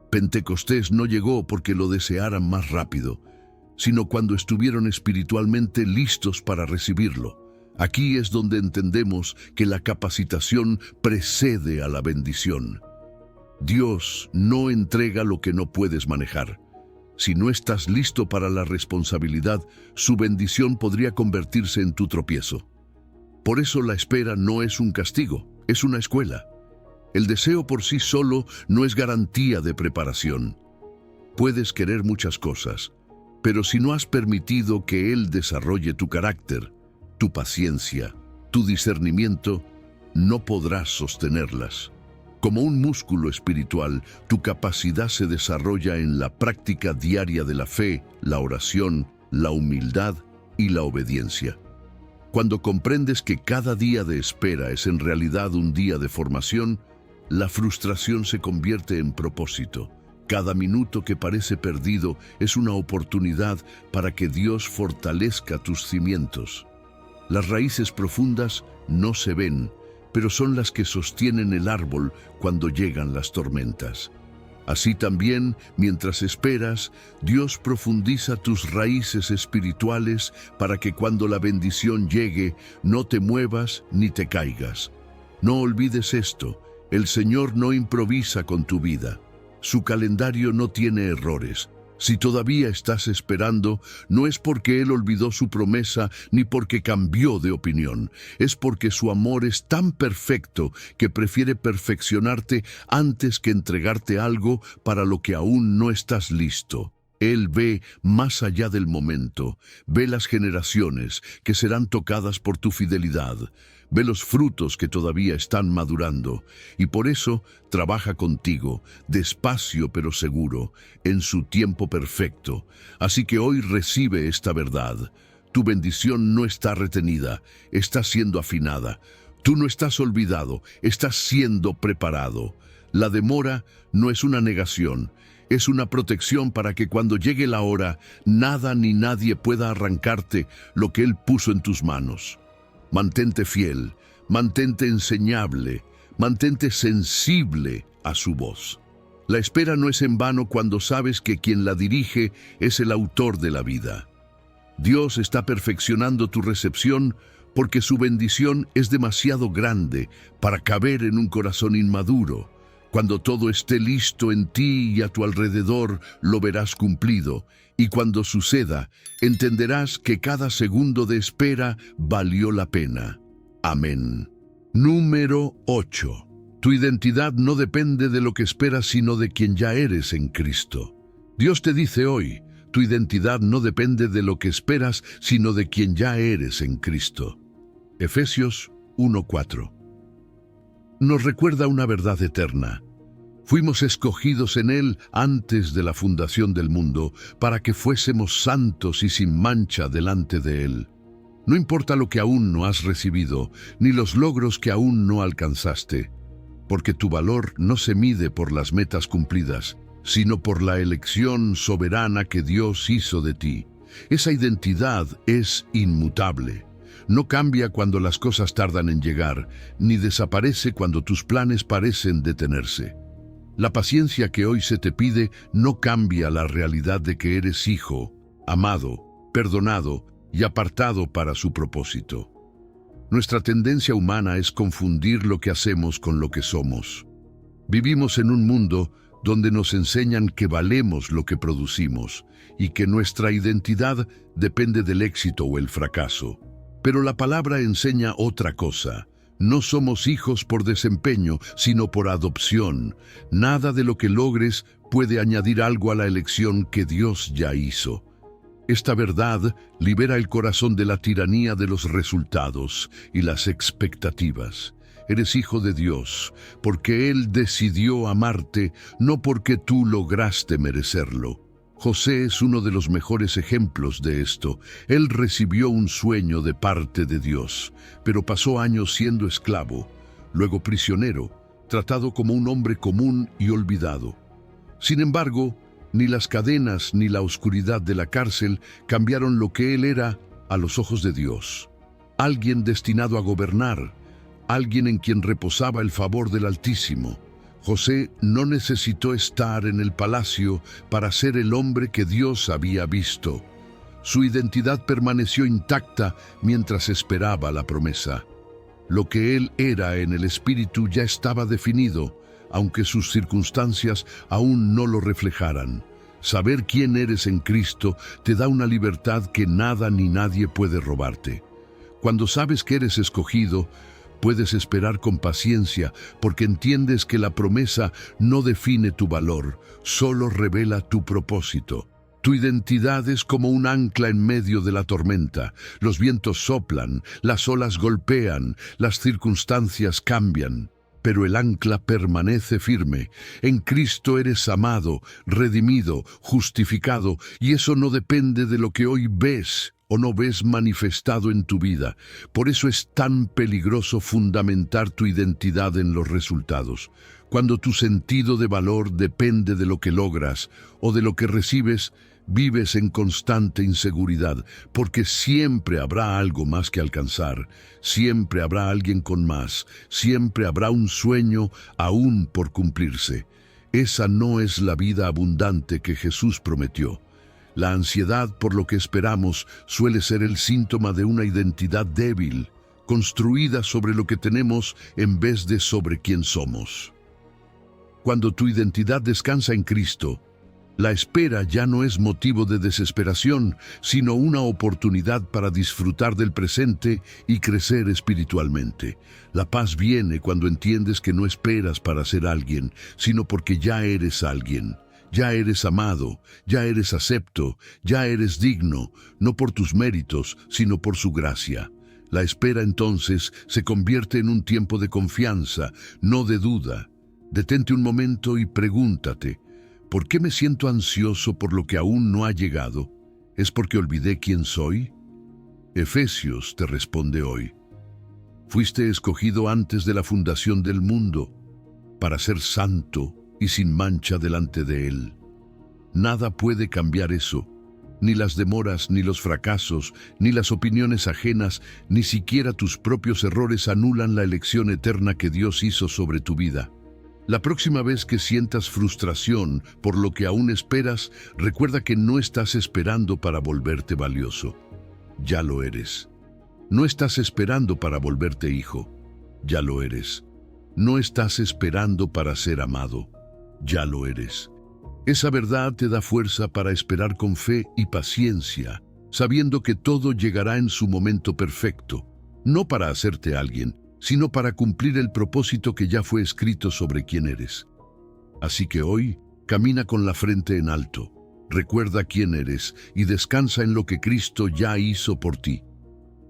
Pentecostés no llegó porque lo desearan más rápido, sino cuando estuvieron espiritualmente listos para recibirlo. Aquí es donde entendemos que la capacitación precede a la bendición. Dios no entrega lo que no puedes manejar. Si no estás listo para la responsabilidad, su bendición podría convertirse en tu tropiezo. Por eso la espera no es un castigo, es una escuela. El deseo por sí solo no es garantía de preparación. Puedes querer muchas cosas, pero si no has permitido que Él desarrolle tu carácter, tu paciencia, tu discernimiento, no podrás sostenerlas. Como un músculo espiritual, tu capacidad se desarrolla en la práctica diaria de la fe, la oración, la humildad y la obediencia. Cuando comprendes que cada día de espera es en realidad un día de formación, la frustración se convierte en propósito. Cada minuto que parece perdido es una oportunidad para que Dios fortalezca tus cimientos. Las raíces profundas no se ven, pero son las que sostienen el árbol cuando llegan las tormentas. Así también, mientras esperas, Dios profundiza tus raíces espirituales para que cuando la bendición llegue, no te muevas ni te caigas. No olvides esto, el Señor no improvisa con tu vida. Su calendario no tiene errores. Si todavía estás esperando, no es porque Él olvidó su promesa ni porque cambió de opinión. Es porque su amor es tan perfecto que prefiere perfeccionarte antes que entregarte algo para lo que aún no estás listo. Él ve más allá del momento, ve las generaciones que serán tocadas por tu fidelidad. Ve los frutos que todavía están madurando y por eso trabaja contigo, despacio pero seguro, en su tiempo perfecto. Así que hoy recibe esta verdad. Tu bendición no está retenida, está siendo afinada. Tú no estás olvidado, estás siendo preparado. La demora no es una negación, es una protección para que cuando llegue la hora, nada ni nadie pueda arrancarte lo que Él puso en tus manos. Mantente fiel, mantente enseñable, mantente sensible a su voz. La espera no es en vano cuando sabes que quien la dirige es el autor de la vida. Dios está perfeccionando tu recepción porque su bendición es demasiado grande para caber en un corazón inmaduro. Cuando todo esté listo en ti y a tu alrededor, lo verás cumplido. Y cuando suceda, entenderás que cada segundo de espera valió la pena. Amén. Número 8. Tu identidad no depende de lo que esperas, sino de quien ya eres en Cristo. Dios te dice hoy, tu identidad no depende de lo que esperas, sino de quien ya eres en Cristo. Efesios 1:4. Nos recuerda una verdad eterna. Fuimos escogidos en Él antes de la fundación del mundo, para que fuésemos santos y sin mancha delante de Él. No importa lo que aún no has recibido, ni los logros que aún no alcanzaste, porque tu valor no se mide por las metas cumplidas, sino por la elección soberana que Dios hizo de ti. Esa identidad es inmutable. No cambia cuando las cosas tardan en llegar, ni desaparece cuando tus planes parecen detenerse. La paciencia que hoy se te pide no cambia la realidad de que eres hijo, amado, perdonado y apartado para su propósito. Nuestra tendencia humana es confundir lo que hacemos con lo que somos. Vivimos en un mundo donde nos enseñan que valemos lo que producimos y que nuestra identidad depende del éxito o el fracaso. Pero la palabra enseña otra cosa. No somos hijos por desempeño, sino por adopción. Nada de lo que logres puede añadir algo a la elección que Dios ya hizo. Esta verdad libera el corazón de la tiranía de los resultados y las expectativas. Eres hijo de Dios, porque Él decidió amarte, no porque tú lograste merecerlo. José es uno de los mejores ejemplos de esto. Él recibió un sueño de parte de Dios, pero pasó años siendo esclavo, luego prisionero, tratado como un hombre común y olvidado. Sin embargo, ni las cadenas ni la oscuridad de la cárcel cambiaron lo que él era a los ojos de Dios. Alguien destinado a gobernar, alguien en quien reposaba el favor del Altísimo. José no necesitó estar en el palacio para ser el hombre que Dios había visto. Su identidad permaneció intacta mientras esperaba la promesa. Lo que él era en el espíritu ya estaba definido, aunque sus circunstancias aún no lo reflejaran. Saber quién eres en Cristo te da una libertad que nada ni nadie puede robarte. Cuando sabes que eres escogido, puedes esperar con paciencia porque entiendes que la promesa no define tu valor, solo revela tu propósito. Tu identidad es como un ancla en medio de la tormenta. Los vientos soplan, las olas golpean, las circunstancias cambian. pero el ancla permanece firme. En Cristo eres amado, redimido, justificado, y eso no depende de lo que hoy ves o no ves manifestado en tu vida. Por eso es tan peligroso fundamentar tu identidad en los resultados. Cuando tu sentido de valor depende de lo que logras o de lo que recibes, vives en constante inseguridad, porque siempre habrá algo más que alcanzar, siempre habrá alguien con más, siempre habrá un sueño aún por cumplirse. Esa no es la vida abundante que Jesús prometió. La ansiedad por lo que esperamos suele ser el síntoma de una identidad débil, construida sobre lo que tenemos en vez de sobre quién somos. Cuando tu identidad descansa en Cristo, la espera ya no es motivo de desesperación, sino una oportunidad para disfrutar del presente y crecer espiritualmente. La paz viene cuando entiendes que no esperas para ser alguien, sino porque ya eres alguien. Ya eres amado, ya eres acepto, ya eres digno, no por tus méritos, sino por su gracia. La espera entonces se convierte en un tiempo de confianza, no de duda. Detente un momento y pregúntate, ¿por qué me siento ansioso por lo que aún no ha llegado? ¿Es porque olvidé quién soy? Efesios te responde hoy. Fuiste escogido antes de la fundación del mundo para ser santo y sin mancha delante de Él. Nada puede cambiar eso, ni las demoras, ni los fracasos, ni las opiniones ajenas, ni siquiera tus propios errores anulan la elección eterna que Dios hizo sobre tu vida. La próxima vez que sientas frustración por lo que aún esperas, recuerda que no estás esperando para volverte valioso. Ya lo eres. No estás esperando para volverte hijo. Ya lo eres. No estás esperando para ser amado. Ya lo eres. Esa verdad te da fuerza para esperar con fe y paciencia, sabiendo que todo llegará en su momento perfecto, no para hacerte alguien, sino para cumplir el propósito que ya fue escrito sobre quién eres. Así que hoy, camina con la frente en alto, recuerda quién eres y descansa en lo que Cristo ya hizo por ti.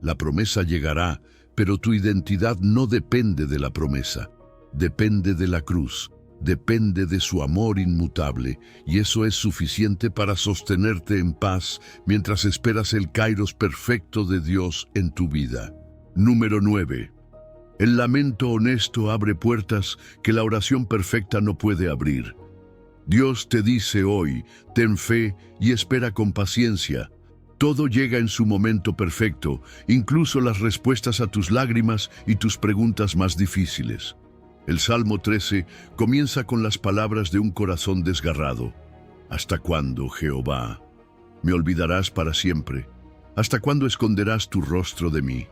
La promesa llegará, pero tu identidad no depende de la promesa, depende de la cruz, depende de su amor inmutable, y eso es suficiente para sostenerte en paz mientras esperas el kairos perfecto de Dios en tu vida. Número 9. El lamento honesto abre puertas que la oración perfecta no puede abrir. Dios te dice hoy, ten fe y espera con paciencia. Todo llega en su momento perfecto, incluso las respuestas a tus lágrimas y tus preguntas más difíciles. El Salmo 13 comienza con las palabras de un corazón desgarrado. ¿Hasta cuándo, Jehová? ¿Me olvidarás para siempre? ¿Hasta cuándo esconderás tu rostro de mí?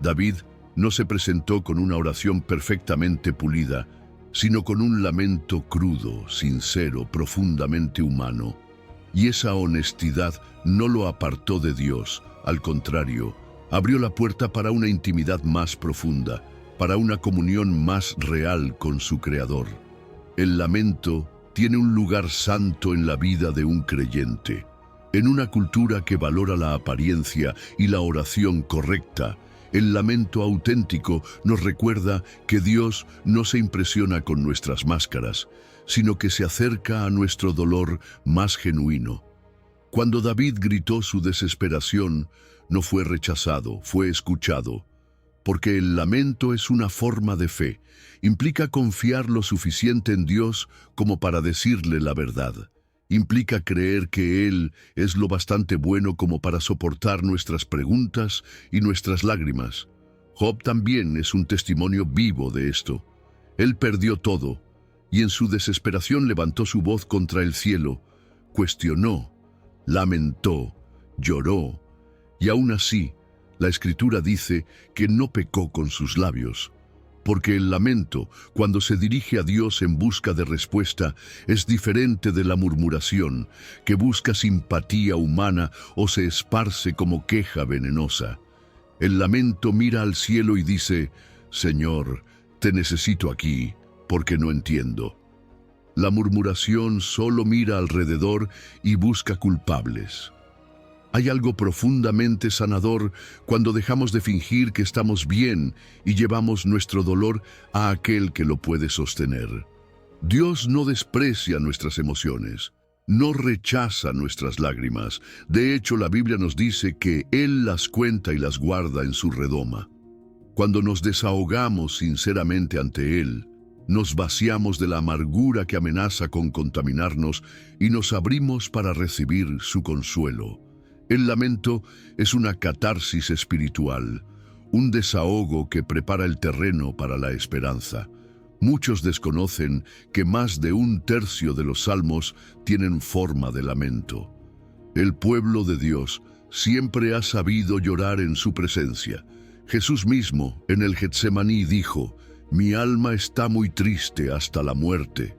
David no se presentó con una oración perfectamente pulida, sino con un lamento crudo, sincero, profundamente humano. Y esa honestidad no lo apartó de Dios, al contrario, abrió la puerta para una intimidad más profunda, para una comunión más real con su Creador. El lamento tiene un lugar santo en la vida de un creyente. En una cultura que valora la apariencia y la oración correcta, el lamento auténtico nos recuerda que Dios no se impresiona con nuestras máscaras, sino que se acerca a nuestro dolor más genuino. Cuando David gritó su desesperación, no fue rechazado, fue escuchado. Porque el lamento es una forma de fe, implica confiar lo suficiente en Dios como para decirle la verdad. Implica creer que Él es lo bastante bueno como para soportar nuestras preguntas y nuestras lágrimas. Job también es un testimonio vivo de esto. Él perdió todo, y en su desesperación levantó su voz contra el cielo, cuestionó, lamentó, lloró, y aún así, la Escritura dice que no pecó con sus labios, porque el lamento, cuando se dirige a Dios en busca de respuesta, es diferente de la murmuración, que busca simpatía humana o se esparce como queja venenosa. El lamento mira al cielo y dice, Señor, te necesito aquí, porque no entiendo. La murmuración solo mira alrededor y busca culpables. Hay algo profundamente sanador cuando dejamos de fingir que estamos bien y llevamos nuestro dolor a aquel que lo puede sostener. Dios no desprecia nuestras emociones, no rechaza nuestras lágrimas. De hecho, la Biblia nos dice que Él las cuenta y las guarda en su redoma. Cuando nos desahogamos sinceramente ante Él, nos vaciamos de la amargura que amenaza con contaminarnos y nos abrimos para recibir su consuelo. El lamento es una catarsis espiritual, un desahogo que prepara el terreno para la esperanza. Muchos desconocen que más de 1/3 de los salmos tienen forma de lamento. El pueblo de Dios siempre ha sabido llorar en su presencia. Jesús mismo, en el Getsemaní, dijo: «Mi alma está muy triste hasta la muerte».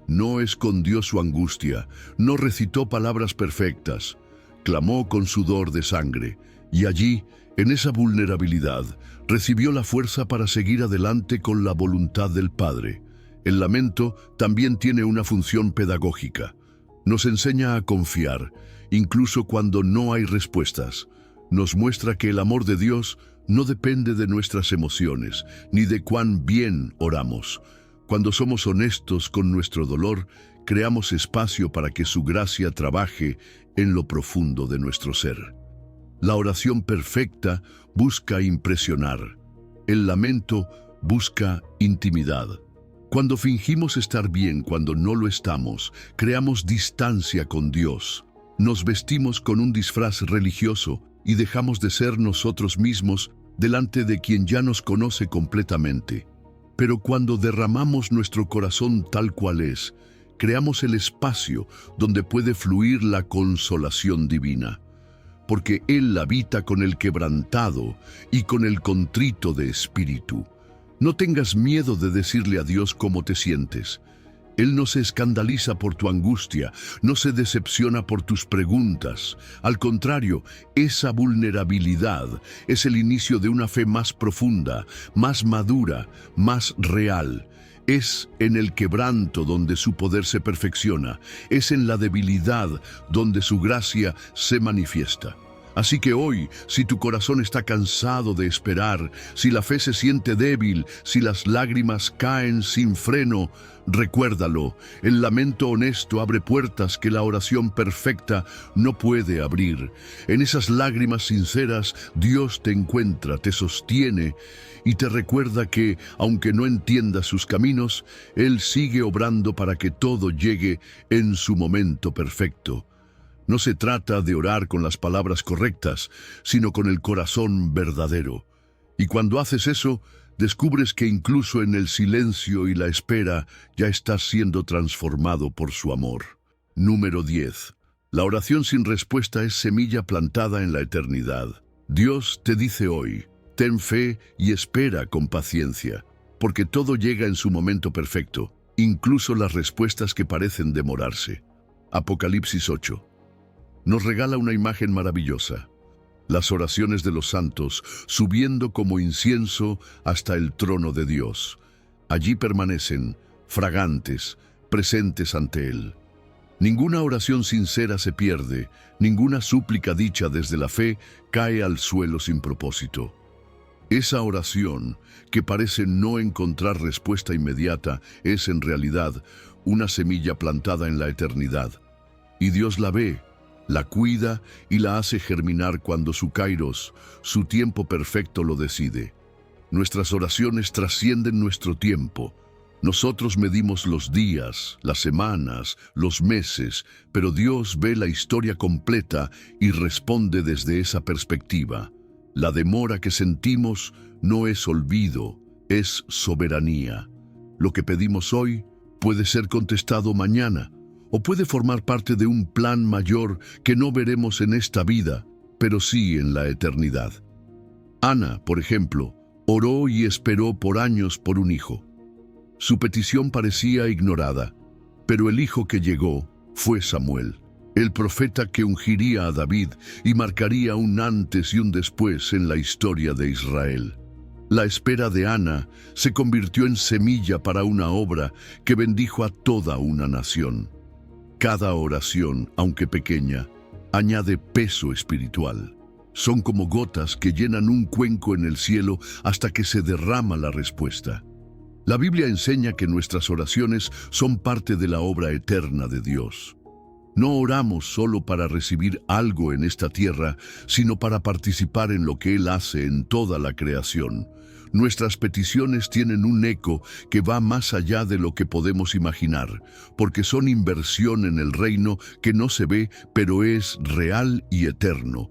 No escondió su angustia, no recitó palabras perfectas, clamó con sudor de sangre, y allí, en esa vulnerabilidad, recibió la fuerza para seguir adelante con la voluntad del Padre. El lamento también tiene una función pedagógica. Nos enseña a confiar, incluso cuando no hay respuestas. Nos muestra que el amor de Dios no depende de nuestras emociones, ni de cuán bien oramos. Cuando somos honestos con nuestro dolor, creamos espacio para que su gracia trabaje en lo profundo de nuestro ser. La oración perfecta busca impresionar. El lamento busca intimidad. Cuando fingimos estar bien cuando no lo estamos, creamos distancia con Dios. Nos vestimos con un disfraz religioso y dejamos de ser nosotros mismos delante de quien ya nos conoce completamente. Pero cuando derramamos nuestro corazón tal cual es, creamos el espacio donde puede fluir la consolación divina. Porque Él habita con el quebrantado y con el contrito de espíritu. No tengas miedo de decirle a Dios cómo te sientes. Él no se escandaliza por tu angustia, no se decepciona por tus preguntas. Al contrario, esa vulnerabilidad es el inicio de una fe más profunda, más madura, más real. Es en el quebranto donde su poder se perfecciona, es en la debilidad donde su gracia se manifiesta. Así que hoy, si tu corazón está cansado de esperar, si la fe se siente débil, si las lágrimas caen sin freno, recuérdalo, el lamento honesto abre puertas que la oración perfecta no puede abrir. En esas lágrimas sinceras, Dios te encuentra, te sostiene y te recuerda que, aunque no entiendas sus caminos, Él sigue obrando para que todo llegue en su momento perfecto. No se trata de orar con las palabras correctas, sino con el corazón verdadero. Y cuando haces eso, descubres que incluso en el silencio y la espera ya estás siendo transformado por su amor. Número 10. La oración sin respuesta es semilla plantada en la eternidad. Dios te dice hoy: ten fe y espera con paciencia, porque todo llega en su momento perfecto, incluso las respuestas que parecen demorarse. Apocalipsis 8. Nos regala una imagen maravillosa. Las oraciones de los santos subiendo como incienso hasta el trono de Dios. Allí permanecen, fragantes, presentes ante Él. Ninguna oración sincera se pierde, ninguna súplica dicha desde la fe cae al suelo sin propósito. Esa oración, que parece no encontrar respuesta inmediata, es en realidad una semilla plantada en la eternidad. Y Dios la ve, la cuida y la hace germinar cuando su kairos, su tiempo perfecto, lo decide. Nuestras oraciones trascienden nuestro tiempo. Nosotros medimos los días, las semanas, los meses, pero Dios ve la historia completa y responde desde esa perspectiva. La demora que sentimos no es olvido, es soberanía. Lo que pedimos hoy puede ser contestado mañana, o puede formar parte de un plan mayor que no veremos en esta vida, pero sí en la eternidad. Ana, por ejemplo, oró y esperó por años por un hijo. Su petición parecía ignorada, pero el hijo que llegó fue Samuel, el profeta que ungiría a David y marcaría un antes y un después en la historia de Israel. La espera de Ana se convirtió en semilla para una obra que bendijo a toda una nación. Cada oración, aunque pequeña, añade peso espiritual. Son como gotas que llenan un cuenco en el cielo hasta que se derrama la respuesta. La Biblia enseña que nuestras oraciones son parte de la obra eterna de Dios. No oramos solo para recibir algo en esta tierra, sino para participar en lo que Él hace en toda la creación. Nuestras peticiones tienen un eco que va más allá de lo que podemos imaginar, porque son inversión en el reino que no se ve, pero es real y eterno.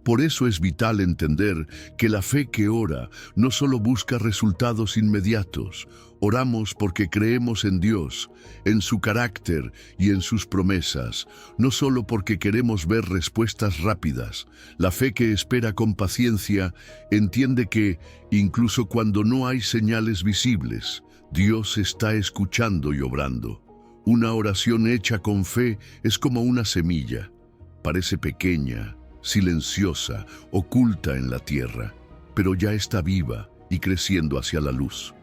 Por eso es vital entender que la fe que ora no solo busca resultados inmediatos. Oramos porque creemos en Dios, en su carácter y en sus promesas, no solo porque queremos ver respuestas rápidas. La fe que espera con paciencia entiende que, incluso cuando no hay señales visibles, Dios está escuchando y obrando. Una oración hecha con fe es como una semilla. Parece pequeña, silenciosa, oculta en la tierra, pero ya está viva y creciendo hacia la luz.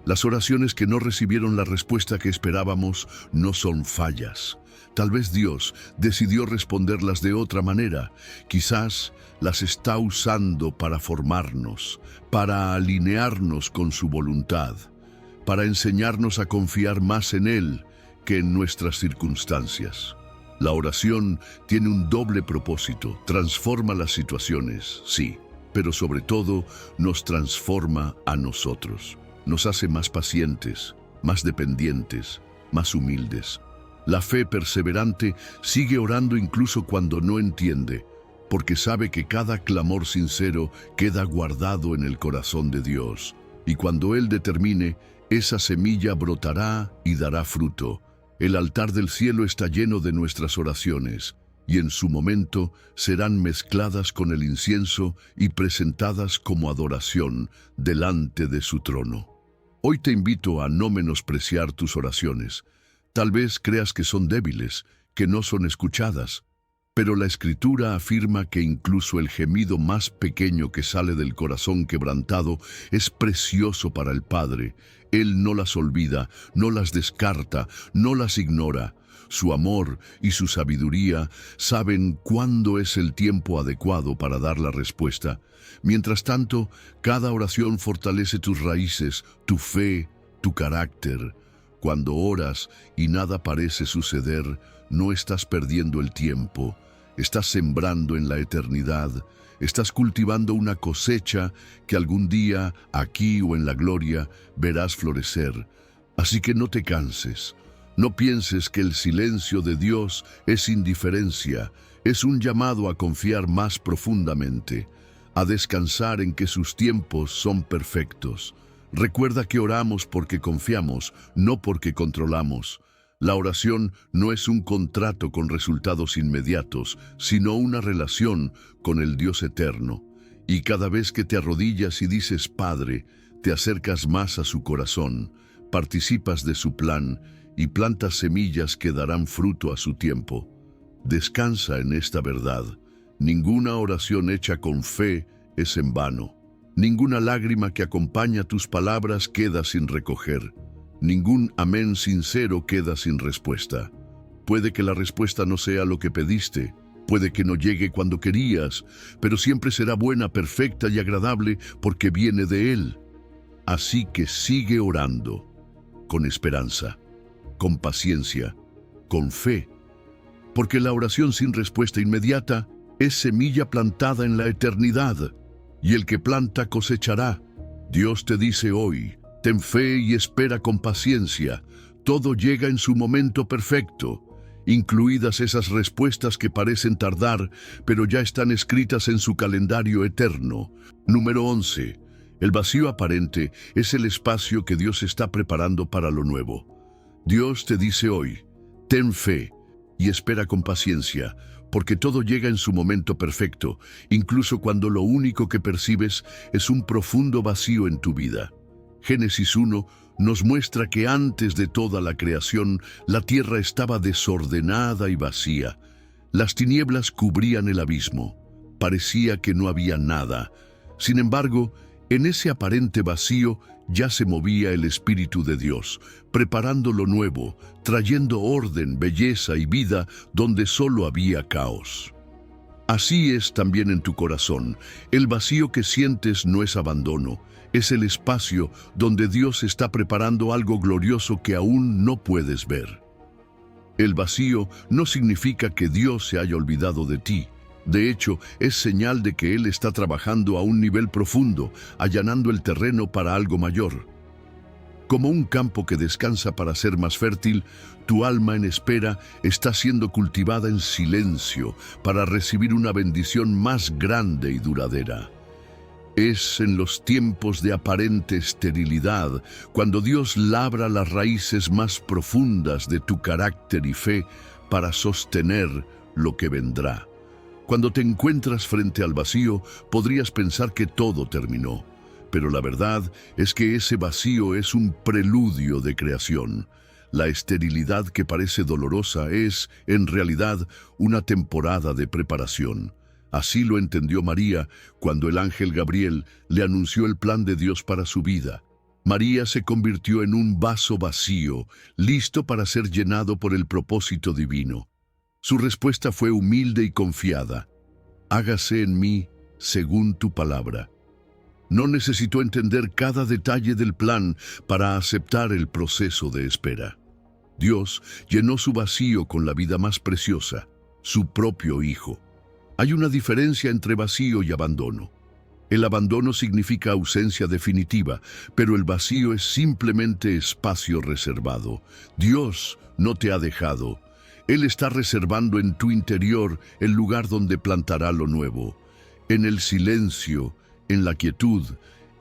Las oraciones que no recibieron la respuesta que esperábamos no son fallas. Tal vez Dios decidió responderlas de otra manera. Quizás las está usando para formarnos, para alinearnos con su voluntad, para enseñarnos a confiar más en Él que en nuestras circunstancias. La oración tiene un doble propósito: transforma las situaciones, sí, pero sobre todo nos transforma a nosotros. Nos hace más pacientes, más dependientes, más humildes. La fe perseverante sigue orando incluso cuando no entiende, porque sabe que cada clamor sincero queda guardado en el corazón de Dios, y cuando Él determine, esa semilla brotará y dará fruto. El altar del cielo está lleno de nuestras oraciones, y en su momento serán mezcladas con el incienso y presentadas como adoración delante de su trono. Hoy te invito a no menospreciar tus oraciones. Tal vez creas que son débiles, que no son escuchadas, pero la Escritura afirma que incluso el gemido más pequeño que sale del corazón quebrantado es precioso para el Padre. Él no las olvida, no las descarta, no las ignora. Su amor y su sabiduría saben cuándo es el tiempo adecuado para dar la respuesta. Mientras tanto, cada oración fortalece tus raíces, tu fe, tu carácter. Cuando oras y nada parece suceder, no estás perdiendo el tiempo. Estás sembrando en la eternidad. Estás cultivando una cosecha que algún día, aquí o en la gloria, verás florecer. Así que no te canses. No pienses que el silencio de Dios es indiferencia. Es un llamado a confiar más profundamente, a descansar en que sus tiempos son perfectos. Recuerda que oramos porque confiamos, no porque controlamos. La oración no es un contrato con resultados inmediatos, sino una relación con el Dios eterno. Y cada vez que te arrodillas y dices Padre, te acercas más a su corazón, participas de su plan y plantas semillas que darán fruto a su tiempo. Descansa en esta verdad. Ninguna oración hecha con fe es en vano. Ninguna lágrima que acompaña tus palabras queda sin recoger. Ningún amén sincero queda sin respuesta. Puede que la respuesta no sea lo que pediste, puede que no llegue cuando querías, pero siempre será buena, perfecta y agradable porque viene de Él. Así que sigue orando, con esperanza, con paciencia, con fe, porque la oración sin respuesta inmediata es semilla plantada en la eternidad, y el que planta cosechará. Dios te dice hoy: ten fe y espera con paciencia. Todo llega en su momento perfecto, incluidas esas respuestas que parecen tardar, pero ya están escritas en su calendario eterno. Número 11. El vacío aparente es el espacio que Dios está preparando para lo nuevo. Dios te dice hoy: ten fe y espera con paciencia, porque todo llega en su momento perfecto, incluso cuando lo único que percibes es un profundo vacío en tu vida. Génesis 1 nos muestra que antes de toda la creación, la tierra estaba desordenada y vacía. Las tinieblas cubrían el abismo. Parecía que no había nada. Sin embargo, en ese aparente vacío ya se movía el Espíritu de Dios, preparando lo nuevo, trayendo orden, belleza y vida donde solo había caos. Así es también en tu corazón. El vacío que sientes no es abandono, es el espacio donde Dios está preparando algo glorioso que aún no puedes ver. El vacío no significa que Dios se haya olvidado de ti. De hecho, es señal de que Él está trabajando a un nivel profundo, allanando el terreno para algo mayor. Como un campo que descansa para ser más fértil, tu alma en espera está siendo cultivada en silencio para recibir una bendición más grande y duradera. Es en los tiempos de aparente esterilidad cuando Dios labra las raíces más profundas de tu carácter y fe para sostener lo que vendrá. Cuando te encuentras frente al vacío, podrías pensar que todo terminó. Pero la verdad es que ese vacío es un preludio de creación. La esterilidad que parece dolorosa es, en realidad, una temporada de preparación. Así lo entendió María cuando el ángel Gabriel le anunció el plan de Dios para su vida. María se convirtió en un vaso vacío, listo para ser llenado por el propósito divino. Su respuesta fue humilde y confiada. Hágase en mí según tu palabra. No necesitó entender cada detalle del plan para aceptar el proceso de espera. Dios llenó su vacío con la vida más preciosa, su propio Hijo. Hay una diferencia entre vacío y abandono. El abandono significa ausencia definitiva, pero el vacío es simplemente espacio reservado. Dios no te ha dejado. Él está reservando en tu interior el lugar donde plantará lo nuevo. En el silencio, en la quietud,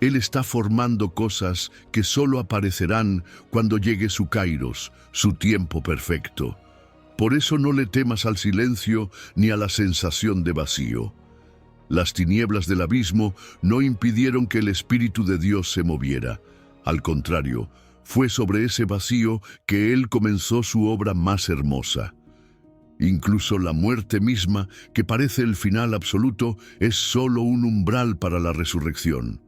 Él está formando cosas que solo aparecerán cuando llegue su kairos, su tiempo perfecto. Por eso no le temas al silencio ni a la sensación de vacío. Las tinieblas del abismo no impidieron que el Espíritu de Dios se moviera. Al contrario, fue sobre ese vacío que Él comenzó su obra más hermosa. Incluso la muerte misma, que parece el final absoluto, es solo un umbral para la resurrección.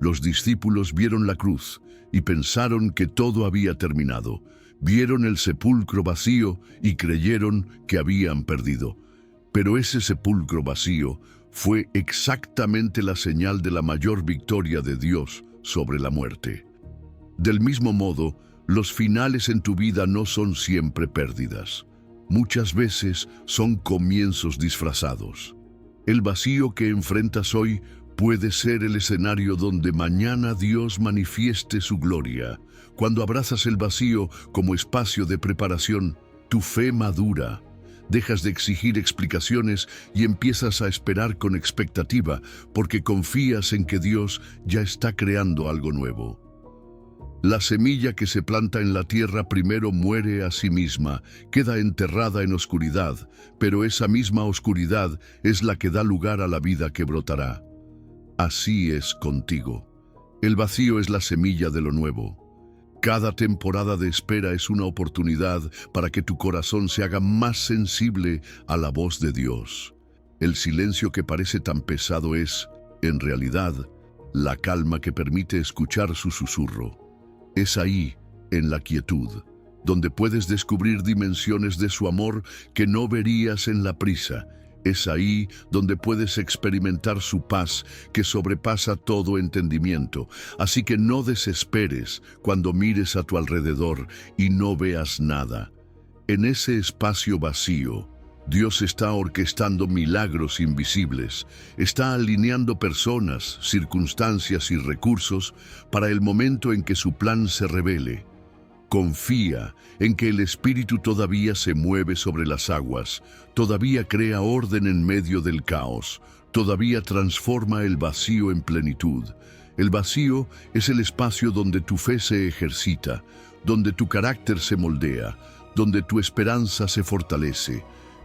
Los discípulos vieron la cruz y pensaron que todo había terminado. Vieron el sepulcro vacío y creyeron que habían perdido. Pero ese sepulcro vacío fue exactamente la señal de la mayor victoria de Dios sobre la muerte. Del mismo modo, los finales en tu vida no son siempre pérdidas. Muchas veces son comienzos disfrazados. El vacío que enfrentas hoy puede ser el escenario donde mañana Dios manifieste su gloria. Cuando abrazas el vacío como espacio de preparación, tu fe madura. Dejas de exigir explicaciones y empiezas a esperar con expectativa, porque confías en que Dios ya está creando algo nuevo. La semilla que se planta en la tierra primero muere a sí misma, queda enterrada en oscuridad, pero esa misma oscuridad es la que da lugar a la vida que brotará. Así es contigo. El vacío es la semilla de lo nuevo. Cada temporada de espera es una oportunidad para que tu corazón se haga más sensible a la voz de Dios. El silencio que parece tan pesado es, en realidad, la calma que permite escuchar su susurro. Es ahí, en la quietud, donde puedes descubrir dimensiones de su amor que no verías en la prisa. Es ahí donde puedes experimentar su paz que sobrepasa todo entendimiento. Así que no desesperes cuando mires a tu alrededor y no veas nada. En ese espacio vacío, Dios está orquestando milagros invisibles, está alineando personas, circunstancias y recursos para el momento en que su plan se revele. Confía en que el Espíritu todavía se mueve sobre las aguas, todavía crea orden en medio del caos, todavía transforma el vacío en plenitud. El vacío es el espacio donde tu fe se ejercita, donde tu carácter se moldea, donde tu esperanza se fortalece.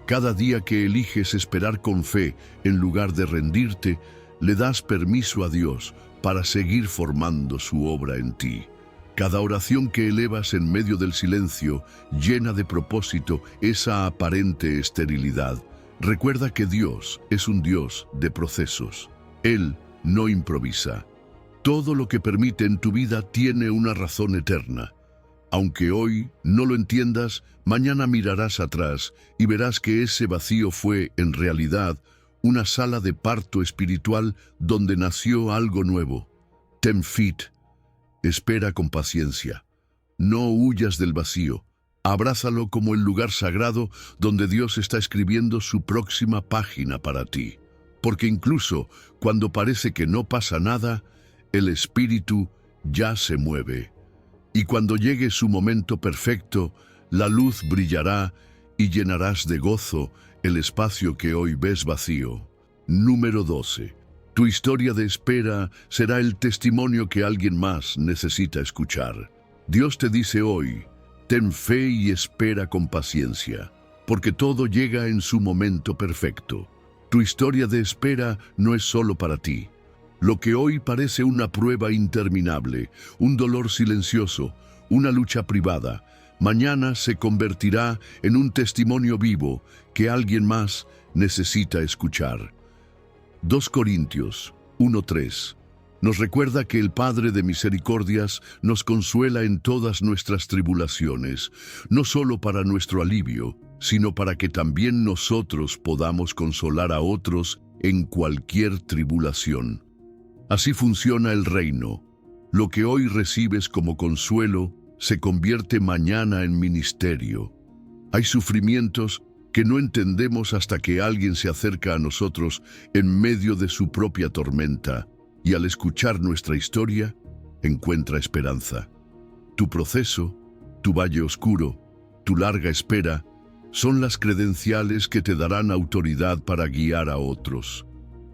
Cada día que eliges esperar con fe en lugar de rendirte, le das permiso a Dios para seguir formando su obra en ti. Cada oración que elevas en medio del silencio llena de propósito esa aparente esterilidad. Recuerda que Dios es un Dios de procesos. Él no improvisa. Todo lo que permite en tu vida tiene una razón eterna. Aunque hoy no lo entiendas, mañana mirarás atrás y verás que ese vacío fue, en realidad, una sala de parto espiritual donde nació algo nuevo. Ten fit, espera con paciencia. No huyas del vacío. Abrázalo como el lugar sagrado donde Dios está escribiendo su próxima página para ti. Porque incluso cuando parece que no pasa nada, el Espíritu ya se mueve. Y cuando llegue su momento perfecto, la luz brillará y llenarás de gozo el espacio que hoy ves vacío. Número 12. Tu historia de espera será el testimonio que alguien más necesita escuchar. Dios te dice hoy: ten fe y espera con paciencia, porque todo llega en su momento perfecto. Tu historia de espera no es solo para ti. Lo que hoy parece una prueba interminable, un dolor silencioso, una lucha privada, mañana se convertirá en un testimonio vivo que alguien más necesita escuchar. 2 Corintios 1:3 nos recuerda que el Padre de misericordias nos consuela en todas nuestras tribulaciones, no solo para nuestro alivio, sino para que también nosotros podamos consolar a otros en cualquier tribulación. Así funciona el reino. Lo que hoy recibes como consuelo se convierte mañana en ministerio. Hay sufrimientos que no entendemos hasta que alguien se acerca a nosotros en medio de su propia tormenta, y al escuchar nuestra historia, encuentra esperanza. Tu proceso, tu valle oscuro, tu larga espera, son las credenciales que te darán autoridad para guiar a otros.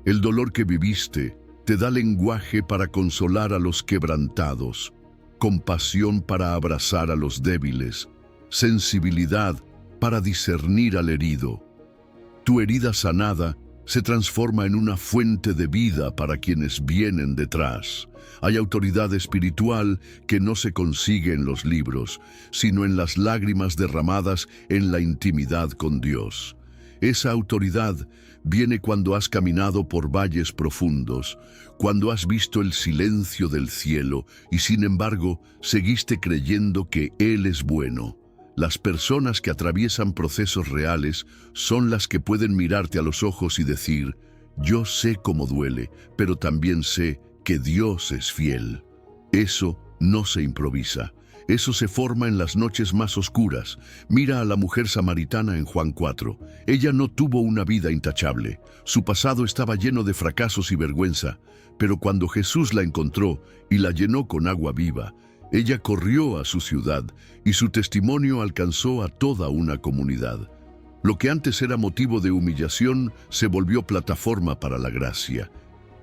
El dolor que viviste te da lenguaje para consolar a los quebrantados, compasión para abrazar a los débiles, sensibilidad para discernir al herido. Tu herida sanada se transforma en una fuente de vida para quienes vienen detrás. Hay autoridad espiritual que no se consigue en los libros, sino en las lágrimas derramadas en la intimidad con Dios. Esa autoridad viene cuando has caminado por valles profundos, cuando has visto el silencio del cielo y sin embargo seguiste creyendo que Él es bueno. Las personas que atraviesan procesos reales son las que pueden mirarte a los ojos y decir: yo sé cómo duele, pero también sé que Dios es fiel. Eso no se improvisa. Eso se forma en las noches más oscuras. Mira a la mujer samaritana en Juan 4. Ella no tuvo una vida intachable. Su pasado estaba lleno de fracasos y vergüenza. Pero cuando Jesús la encontró y la llenó con agua viva, ella corrió a su ciudad y su testimonio alcanzó a toda una comunidad. Lo que antes era motivo de humillación se volvió plataforma para la gracia.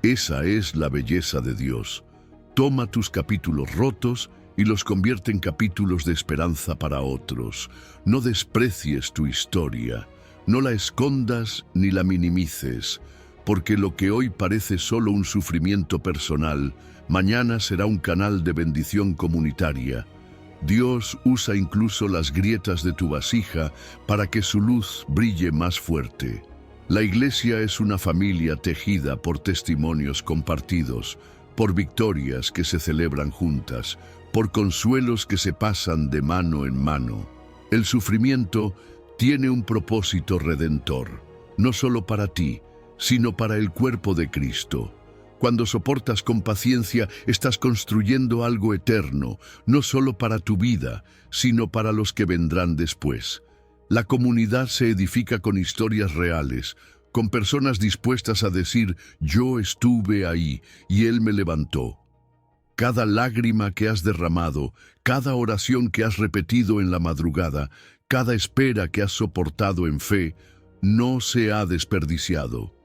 Esa es la belleza de Dios. Toma tus capítulos rotos y los convierte en capítulos de esperanza para otros. No desprecies tu historia, no la escondas ni la minimices, porque lo que hoy parece solo un sufrimiento personal, mañana será un canal de bendición comunitaria. Dios usa incluso las grietas de tu vasija para que su luz brille más fuerte. La iglesia es una familia tejida por testimonios compartidos, por victorias que se celebran juntas, por consuelos que se pasan de mano en mano. El sufrimiento tiene un propósito redentor, no solo para ti, sino para el cuerpo de Cristo. Cuando soportas con paciencia, estás construyendo algo eterno, no solo para tu vida, sino para los que vendrán después. La comunidad se edifica con historias reales, con personas dispuestas a decir: yo estuve ahí y Él me levantó. Cada lágrima que has derramado, cada oración que has repetido en la madrugada, cada espera que has soportado en fe, no se ha desperdiciado.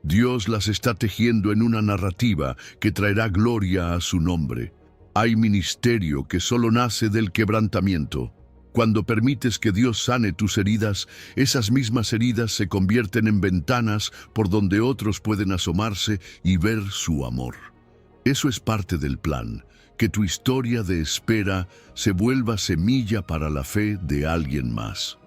Dios las está tejiendo en una narrativa que traerá gloria a su nombre. Hay ministerio que solo nace del quebrantamiento. Cuando permites que Dios sane tus heridas, esas mismas heridas se convierten en ventanas por donde otros pueden asomarse y ver su amor. Eso es parte del plan, que tu historia de espera se vuelva semilla para la fe de alguien más.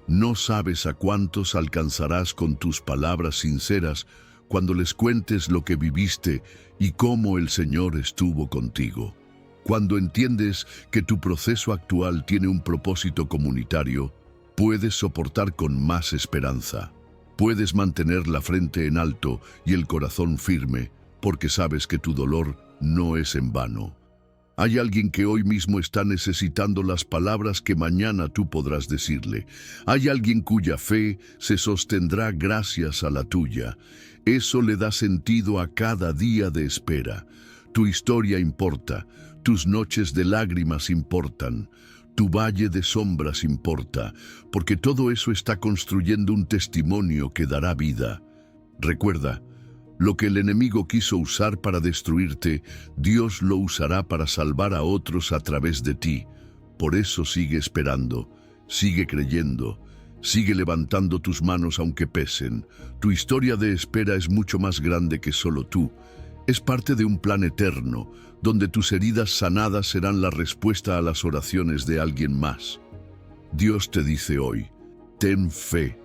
No sabes a cuántos alcanzarás con tus palabras sinceras cuando les cuentes lo que viviste y cómo el Señor estuvo contigo. Cuando entiendes que tu proceso actual tiene un propósito comunitario, puedes soportar con más esperanza. Puedes mantener la frente en alto y el corazón firme, porque sabes que tu dolor no es en vano. Hay alguien que hoy mismo está necesitando las palabras que mañana tú podrás decirle. Hay alguien cuya fe se sostendrá gracias a la tuya. Eso le da sentido a cada día de espera. Tu historia importa, tus noches de lágrimas importan, tu valle de sombras importa, porque todo eso está construyendo un testimonio que dará vida. Recuerda, lo que el enemigo quiso usar para destruirte, Dios lo usará para salvar a otros a través de ti. Por eso sigue esperando, sigue creyendo, sigue levantando tus manos aunque pesen. Tu historia de espera es mucho más grande que solo tú. Es parte de un plan eterno, donde tus heridas sanadas serán la respuesta a las oraciones de alguien más. Dios te dice hoy, ten fe.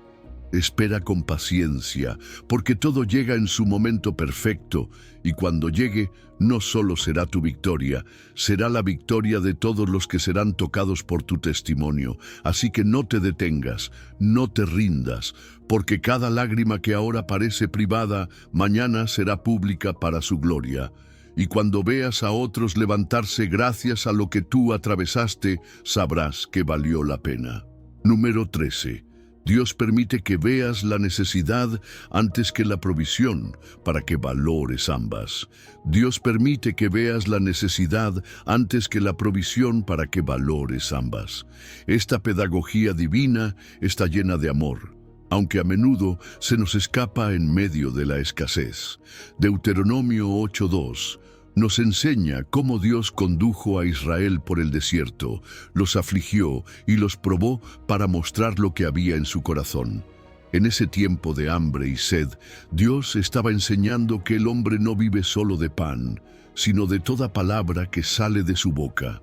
Espera con paciencia, porque todo llega en su momento perfecto, y cuando llegue, no solo será tu victoria, será la victoria de todos los que serán tocados por tu testimonio. Así que no te detengas, no te rindas, porque cada lágrima que ahora parece privada, mañana será pública para su gloria. Y cuando veas a otros levantarse gracias a lo que tú atravesaste, sabrás que valió la pena. Número 13. Dios permite que veas la necesidad antes que la provisión, para que valores ambas. Dios permite que veas la necesidad antes que la provisión, para que valores ambas. Esta pedagogía divina está llena de amor, aunque a menudo se nos escapa en medio de la escasez. Deuteronomio 8:2 nos enseña cómo Dios condujo a Israel por el desierto, los afligió y los probó para mostrar lo que había en su corazón. En ese tiempo de hambre y sed, Dios estaba enseñando que el hombre no vive solo de pan, sino de toda palabra que sale de su boca.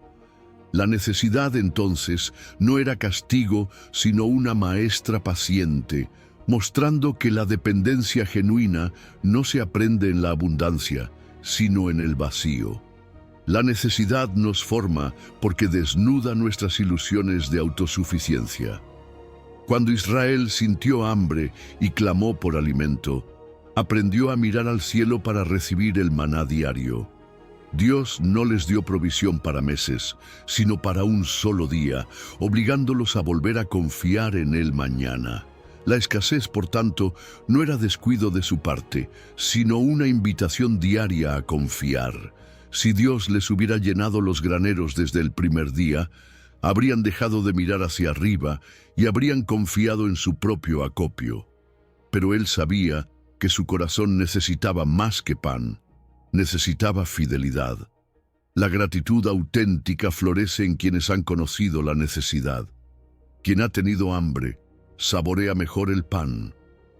La necesidad entonces no era castigo, sino una maestra paciente, mostrando que la dependencia genuina no se aprende en la abundancia, sino en el vacío. La necesidad nos forma porque desnuda nuestras ilusiones de autosuficiencia. Cuando Israel sintió hambre y clamó por alimento, aprendió a mirar al cielo para recibir el maná diario. Dios no les dio provisión para meses, sino para un solo día, obligándolos a volver a confiar en Él mañana. La escasez, por tanto, no era descuido de su parte, sino una invitación diaria a confiar. Si Dios les hubiera llenado los graneros desde el primer día, habrían dejado de mirar hacia arriba y habrían confiado en su propio acopio. Pero Él sabía que su corazón necesitaba más que pan, necesitaba fidelidad. La gratitud auténtica florece en quienes han conocido la necesidad. Quien ha tenido hambre, saborea mejor el pan.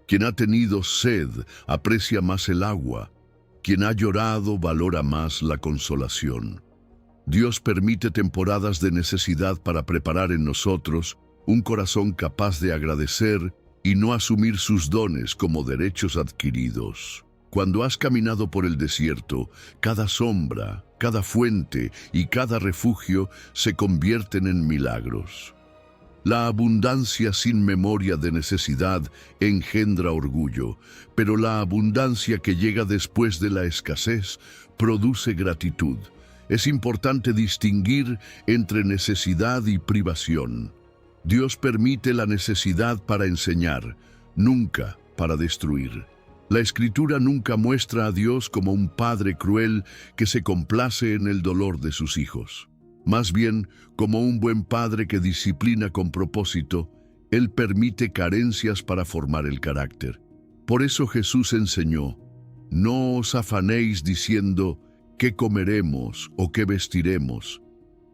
Quien ha tenido sed, aprecia más el agua. Quien ha llorado, valora más la consolación. Dios permite temporadas de necesidad para preparar en nosotros un corazón capaz de agradecer y no asumir sus dones como derechos adquiridos. Cuando has caminado por el desierto, cada sombra, cada fuente y cada refugio se convierten en milagros. La abundancia sin memoria de necesidad engendra orgullo, pero la abundancia que llega después de la escasez produce gratitud. Es importante distinguir entre necesidad y privación. Dios permite la necesidad para enseñar, nunca para destruir. La Escritura nunca muestra a Dios como un padre cruel que se complace en el dolor de sus hijos. Más bien, como un buen padre que disciplina con propósito, Él permite carencias para formar el carácter. Por eso Jesús enseñó, no os afanéis diciendo, ¿qué comeremos o qué vestiremos?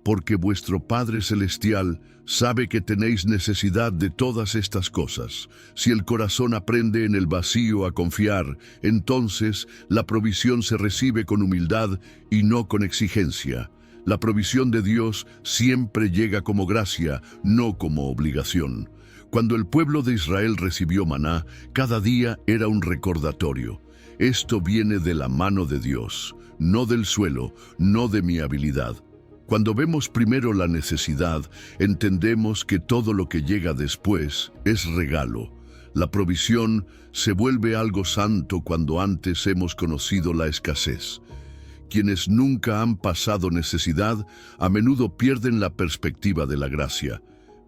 Porque vuestro Padre Celestial sabe que tenéis necesidad de todas estas cosas. Si el corazón aprende en el vacío a confiar, entonces la provisión se recibe con humildad y no con exigencia. La provisión de Dios siempre llega como gracia, no como obligación. Cuando el pueblo de Israel recibió maná, cada día era un recordatorio. Esto viene de la mano de Dios, no del suelo, no de mi habilidad. Cuando vemos primero la necesidad, entendemos que todo lo que llega después es regalo. La provisión se vuelve algo santo cuando antes hemos conocido la escasez. Quienes nunca han pasado necesidad a menudo pierden la perspectiva de la gracia,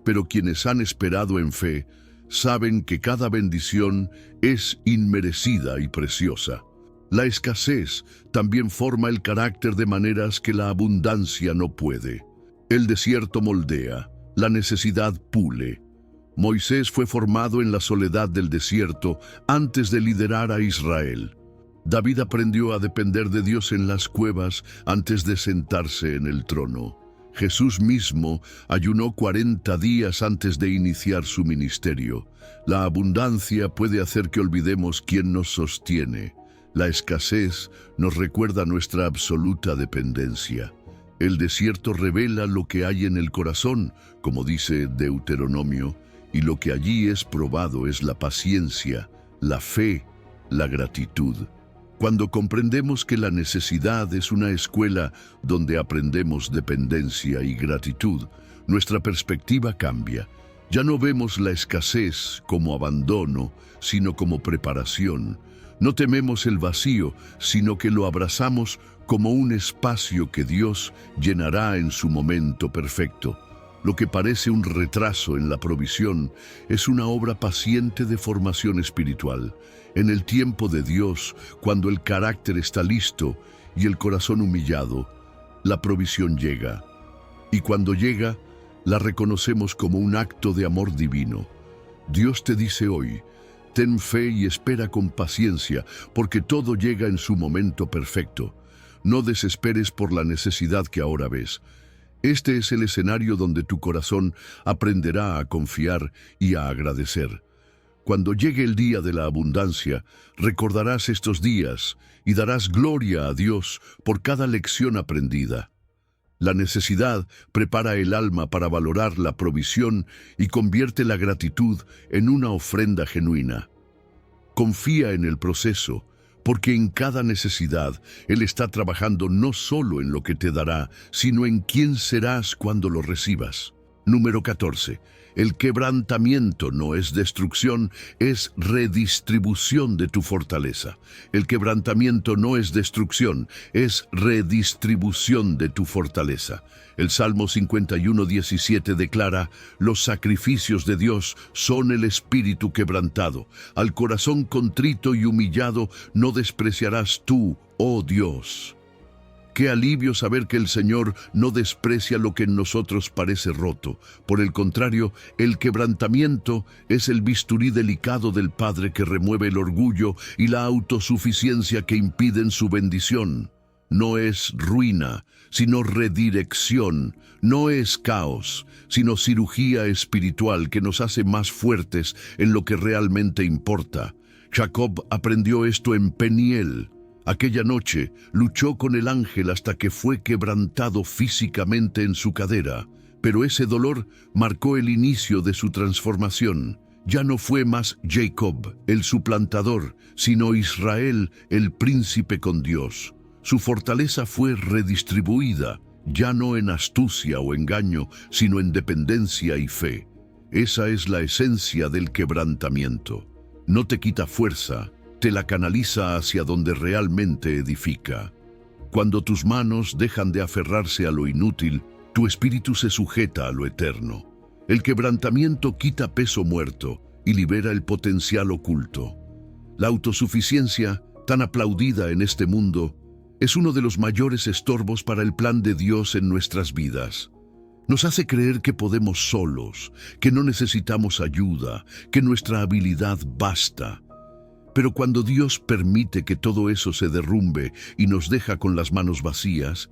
pero quienes han esperado en fe saben que cada bendición es inmerecida y preciosa. La escasez también forma el carácter de maneras que la abundancia no puede. El desierto moldea, la necesidad pule. Moisés fue formado en la soledad del desierto antes de liderar a Israel. David aprendió a depender de Dios en las cuevas antes de sentarse en el trono. Jesús mismo ayunó 40 días antes de iniciar su ministerio. La abundancia puede hacer que olvidemos quién nos sostiene. La escasez nos recuerda nuestra absoluta dependencia. El desierto revela lo que hay en el corazón, como dice Deuteronomio, y lo que allí es probado es la paciencia, la fe, la gratitud. Cuando comprendemos que la necesidad es una escuela donde aprendemos dependencia y gratitud, nuestra perspectiva cambia. Ya no vemos la escasez como abandono, sino como preparación. No tememos el vacío, sino que lo abrazamos como un espacio que Dios llenará en su momento perfecto. Lo que parece un retraso en la provisión es una obra paciente de formación espiritual. En el tiempo de Dios, cuando el carácter está listo y el corazón humillado, la provisión llega. Y cuando llega, la reconocemos como un acto de amor divino. Dios te dice hoy: ten fe y espera con paciencia, porque todo llega en su momento perfecto. No desesperes por la necesidad que ahora ves. Este es el escenario donde tu corazón aprenderá a confiar y a agradecer. Cuando llegue el día de la abundancia, recordarás estos días y darás gloria a Dios por cada lección aprendida. La necesidad prepara el alma para valorar la provisión y convierte la gratitud en una ofrenda genuina. Confía en el proceso, porque en cada necesidad Él está trabajando no solo en lo que te dará, sino en quién serás cuando lo recibas. Número 14. El quebrantamiento no es destrucción, es redistribución de tu fortaleza. El quebrantamiento no es destrucción, es redistribución de tu fortaleza. El Salmo 51:17 declara: los sacrificios de Dios son el espíritu quebrantado. Al corazón contrito y humillado no despreciarás tú, oh Dios. Qué alivio saber que el Señor no desprecia lo que en nosotros parece roto. Por el contrario, el quebrantamiento es el bisturí delicado del Padre que remueve el orgullo y la autosuficiencia que impiden su bendición. No es ruina, sino redirección. No es caos, sino cirugía espiritual que nos hace más fuertes en lo que realmente importa. Jacob aprendió esto en Peniel. Aquella noche luchó con el ángel hasta que fue quebrantado físicamente en su cadera, pero ese dolor marcó el inicio de su transformación. Ya no fue más Jacob, el suplantador, sino Israel, el príncipe con Dios. Su fortaleza fue redistribuida, ya no en astucia o engaño, sino en dependencia y fe. Esa es la esencia del quebrantamiento. No te quita fuerza, te la canaliza hacia donde realmente edifica. Cuando tus manos dejan de aferrarse a lo inútil, tu espíritu se sujeta a lo eterno. El quebrantamiento quita peso muerto y libera el potencial oculto. La autosuficiencia, tan aplaudida en este mundo, es uno de los mayores estorbos para el plan de Dios en nuestras vidas. Nos hace creer que podemos solos, que no necesitamos ayuda, que nuestra habilidad basta. Pero cuando Dios permite que todo eso se derrumbe y nos deja con las manos vacías,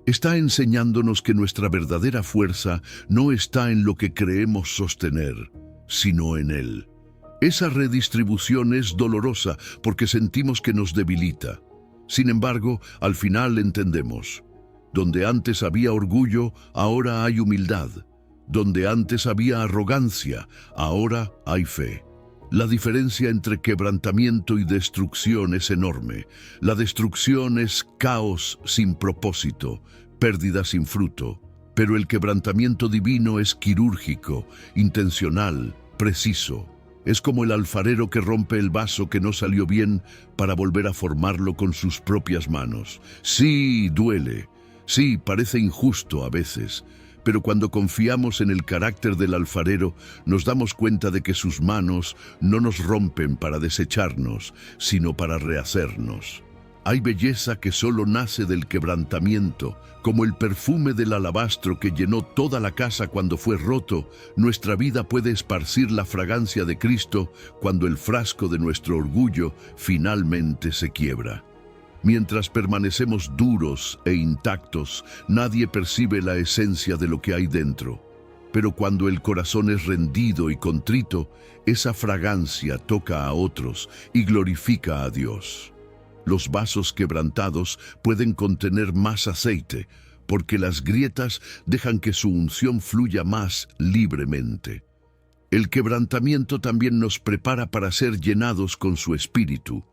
está enseñándonos que nuestra verdadera fuerza no está en lo que creemos sostener, sino en Él. Esa redistribución es dolorosa porque sentimos que nos debilita. Sin embargo, al final entendemos: donde antes había orgullo, ahora hay humildad. Donde antes había arrogancia, ahora hay fe. La diferencia entre quebrantamiento y destrucción es enorme. La destrucción es caos sin propósito, pérdida sin fruto. Pero el quebrantamiento divino es quirúrgico, intencional, preciso. Es como el alfarero que rompe el vaso que no salió bien para volver a formarlo con sus propias manos. Sí, duele. Sí, parece injusto a veces. Pero cuando confiamos en el carácter del alfarero, nos damos cuenta de que sus manos no nos rompen para desecharnos, sino para rehacernos. Hay belleza que solo nace del quebrantamiento, como el perfume del alabastro que llenó toda la casa cuando fue roto. Nuestra vida puede esparcir la fragancia de Cristo cuando el frasco de nuestro orgullo finalmente se quiebra. Mientras permanecemos duros e intactos, nadie percibe la esencia de lo que hay dentro. Pero cuando el corazón es rendido y contrito, esa fragancia toca a otros y glorifica a Dios. Los vasos quebrantados pueden contener más aceite, porque las grietas dejan que su unción fluya más libremente. El quebrantamiento también nos prepara para ser llenados con su espíritu.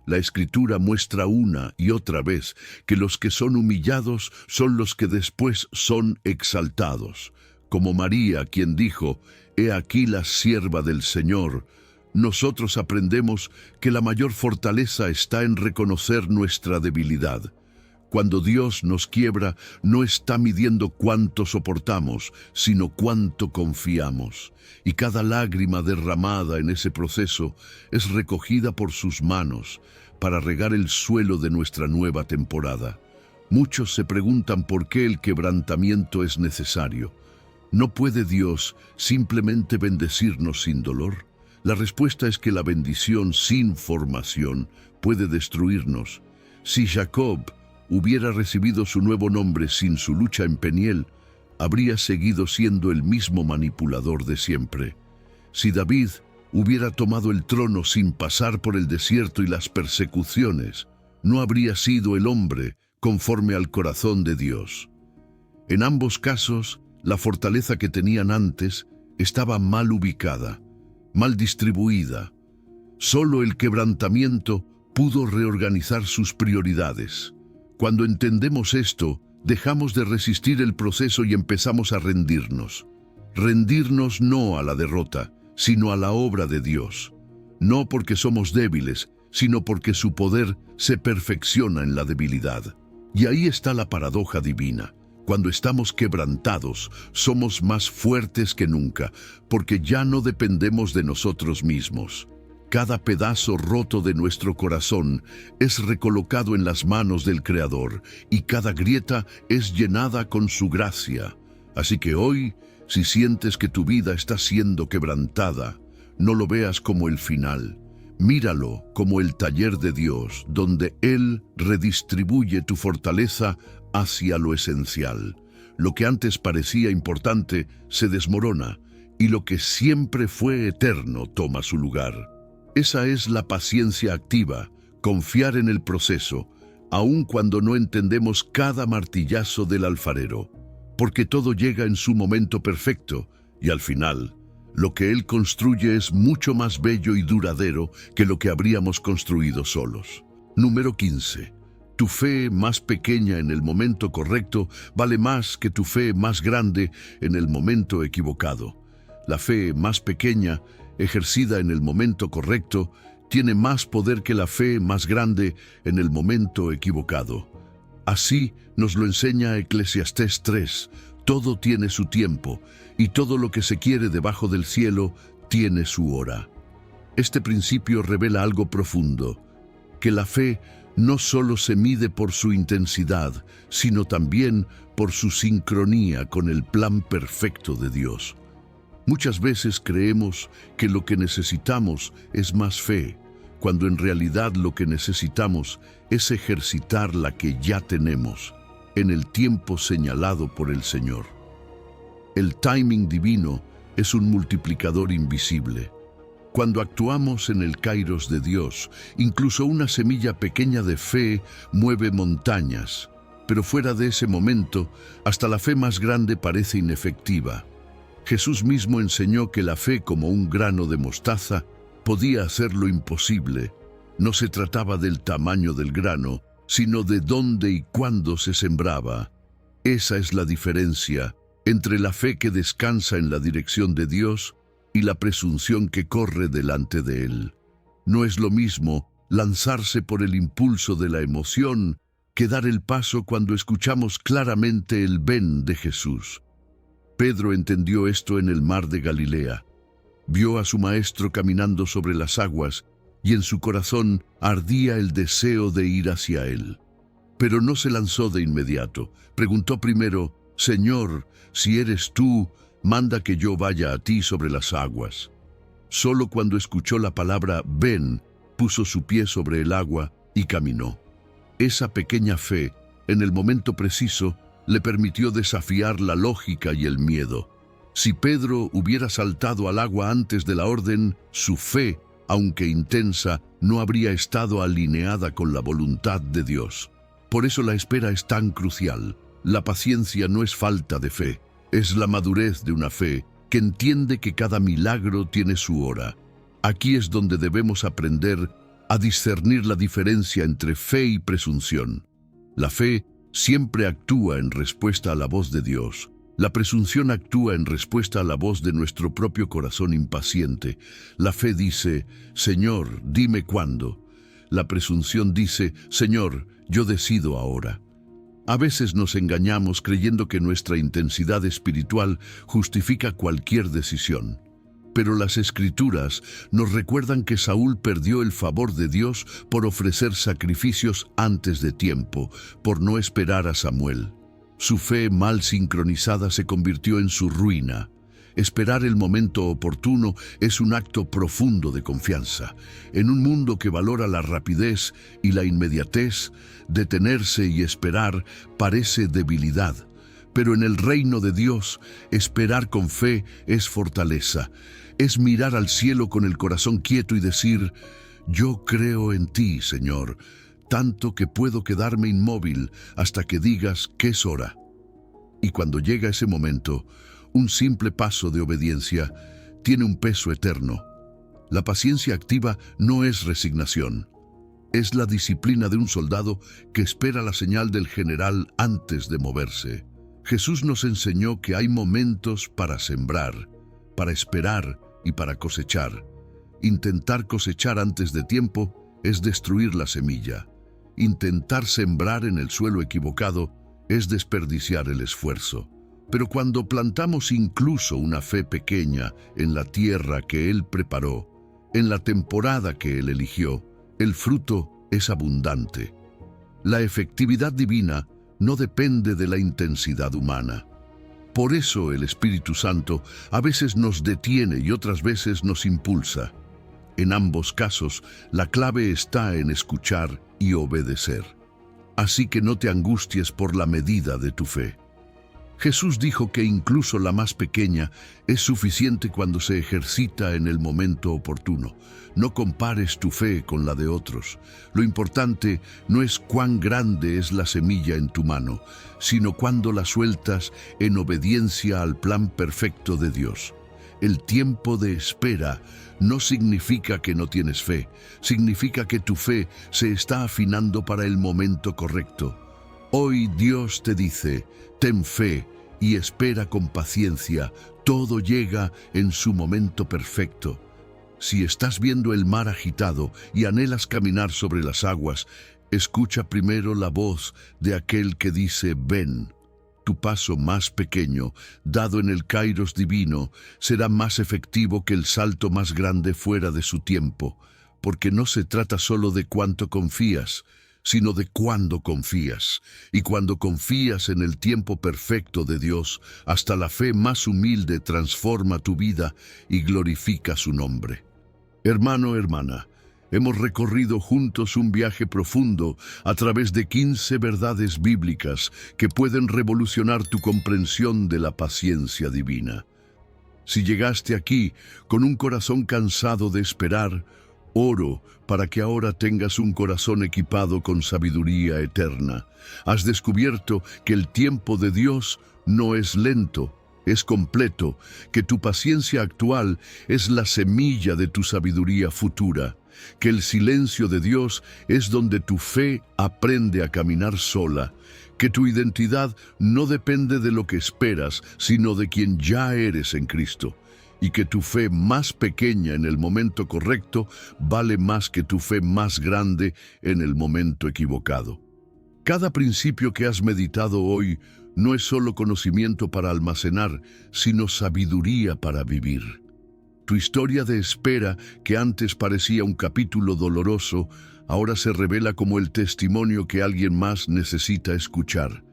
La Escritura muestra una y otra vez que los que son humillados son los que después son exaltados. Como María, quien dijo: «He aquí la sierva del Señor». Nosotros aprendemos que la mayor fortaleza está en reconocer nuestra debilidad. Cuando Dios nos quiebra, no está midiendo cuánto soportamos, sino cuánto confiamos. Y cada lágrima derramada en ese proceso es recogida por sus manos para regar el suelo de nuestra nueva temporada. Muchos se preguntan por qué el quebrantamiento es necesario. ¿No puede Dios simplemente bendecirnos sin dolor? La respuesta es que la bendición sin formación puede destruirnos. Si Jacob hubiera recibido su nuevo nombre sin su lucha en Peniel, habría seguido siendo el mismo manipulador de siempre. Si David hubiera tomado el trono sin pasar por el desierto y las persecuciones, no habría sido el hombre conforme al corazón de Dios. En ambos casos, la fortaleza que tenían antes estaba mal ubicada, mal distribuida. Solo el quebrantamiento pudo reorganizar sus prioridades. Cuando entendemos esto, dejamos de resistir el proceso y empezamos a rendirnos. Rendirnos no a la derrota, sino a la obra de Dios. No porque somos débiles, sino porque su poder se perfecciona en la debilidad. Y ahí está la paradoja divina. Cuando estamos quebrantados, somos más fuertes que nunca, porque ya no dependemos de nosotros mismos. Cada pedazo roto de nuestro corazón es recolocado en las manos del Creador, y cada grieta es llenada con su gracia. Así que hoy, si sientes que tu vida está siendo quebrantada, no lo veas como el final. Míralo como el taller de Dios, donde Él redistribuye tu fortaleza hacia lo esencial. Lo que antes parecía importante se desmorona, y lo que siempre fue eterno toma su lugar. Esa es la paciencia activa, confiar en el proceso, aun cuando no entendemos cada martillazo del alfarero, porque todo llega en su momento perfecto, y al final, lo que Él construye es mucho más bello y duradero que lo que habríamos construido solos. Número 15. Tu fe más pequeña en el momento correcto vale más que tu fe más grande en el momento equivocado. La fe más pequeña, ejercida en el momento correcto, tiene más poder que la fe más grande en el momento equivocado. Así nos lo enseña Eclesiastés 3. Todo tiene su tiempo, y todo lo que se quiere debajo del cielo tiene su hora. Este principio revela algo profundo, que la fe no solo se mide por su intensidad, sino también por su sincronía con el plan perfecto de Dios. Muchas veces creemos que lo que necesitamos es más fe, cuando en realidad lo que necesitamos es ejercitar la que ya tenemos, en el tiempo señalado por el Señor. El timing divino es un multiplicador invisible. Cuando actuamos en el kairos de Dios, incluso una semilla pequeña de fe mueve montañas, pero fuera de ese momento, hasta la fe más grande parece inefectiva. Jesús mismo enseñó que la fe, como un grano de mostaza, podía hacer lo imposible. No se trataba del tamaño del grano, sino de dónde y cuándo se sembraba. Esa es la diferencia entre la fe que descansa en la dirección de Dios y la presunción que corre delante de Él. No es lo mismo lanzarse por el impulso de la emoción que dar el paso cuando escuchamos claramente el ven de Jesús. Pedro entendió esto en el mar de Galilea. Vio a su maestro caminando sobre las aguas y en su corazón ardía el deseo de ir hacia él. Pero no se lanzó de inmediato. Preguntó primero: «Señor, si eres tú, manda que yo vaya a ti sobre las aguas». Solo cuando escuchó la palabra «ven», puso su pie sobre el agua y caminó. Esa pequeña fe, en el momento preciso, le permitió desafiar la lógica y el miedo. Si Pedro hubiera saltado al agua antes de la orden, su fe, aunque intensa, no habría estado alineada con la voluntad de Dios. Por eso la espera es tan crucial. La paciencia no es falta de fe, es la madurez de una fe que entiende que cada milagro tiene su hora. Aquí es donde debemos aprender a discernir la diferencia entre fe y presunción. La fe siempre actúa en respuesta a la voz de Dios. La presunción actúa en respuesta a la voz de nuestro propio corazón impaciente. La fe dice: «Señor, dime cuándo». La presunción dice: «Señor, yo decido ahora». A veces nos engañamos creyendo que nuestra intensidad espiritual justifica cualquier decisión. Pero las Escrituras nos recuerdan que Saúl perdió el favor de Dios por ofrecer sacrificios antes de tiempo, por no esperar a Samuel. Su fe mal sincronizada se convirtió en su ruina. Esperar el momento oportuno es un acto profundo de confianza. En un mundo que valora la rapidez y la inmediatez, detenerse y esperar parece debilidad. Pero en el reino de Dios, esperar con fe es fortaleza. Es mirar al cielo con el corazón quieto y decir: «Yo creo en ti, Señor, tanto que puedo quedarme inmóvil hasta que digas que es hora». Y cuando llega ese momento, un simple paso de obediencia tiene un peso eterno. La paciencia activa no es resignación. Es la disciplina de un soldado que espera la señal del general antes de moverse. Jesús nos enseñó que hay momentos para sembrar, para esperar y para cosechar. Intentar cosechar antes de tiempo es destruir la semilla. Intentar sembrar en el suelo equivocado es desperdiciar el esfuerzo. Pero cuando plantamos incluso una fe pequeña en la tierra que Él preparó, en la temporada que Él eligió, el fruto es abundante. La efectividad divina no depende de la intensidad humana. Por eso el Espíritu Santo a veces nos detiene y otras veces nos impulsa. En ambos casos, la clave está en escuchar y obedecer. Así que no te angusties por la medida de tu fe. Jesús dijo que incluso la más pequeña es suficiente cuando se ejercita en el momento oportuno. No compares tu fe con la de otros. Lo importante no es cuán grande es la semilla en tu mano, sino cuándo la sueltas en obediencia al plan perfecto de Dios. El tiempo de espera no significa que no tienes fe, significa que tu fe se está afinando para el momento correcto. Hoy Dios te dice: ten fe y espera con paciencia, todo llega en su momento perfecto. Si estás viendo el mar agitado y anhelas caminar sobre las aguas, escucha primero la voz de aquel que dice: ven. Tu paso más pequeño, dado en el kairos divino, será más efectivo que el salto más grande fuera de su tiempo, porque no se trata solo de cuánto confías, sino de cuándo confías. Y cuando confías en el tiempo perfecto de Dios, hasta la fe más humilde transforma tu vida y glorifica su nombre. Hermano, hermana, hemos recorrido juntos un viaje profundo a través de 15 verdades bíblicas que pueden revolucionar tu comprensión de la paciencia divina. Si llegaste aquí con un corazón cansado de esperar, oro para que ahora tengas un corazón equipado con sabiduría eterna. Has descubierto que el tiempo de Dios no es lento, es completo, que tu paciencia actual es la semilla de tu sabiduría futura, que el silencio de Dios es donde tu fe aprende a caminar sola, que tu identidad no depende de lo que esperas, sino de quien ya eres en Cristo, y que tu fe más pequeña en el momento correcto vale más que tu fe más grande en el momento equivocado. Cada principio que has meditado hoy no es solo conocimiento para almacenar, sino sabiduría para vivir. Tu historia de espera, que antes parecía un capítulo doloroso, ahora se revela como el testimonio que alguien más necesita escuchar.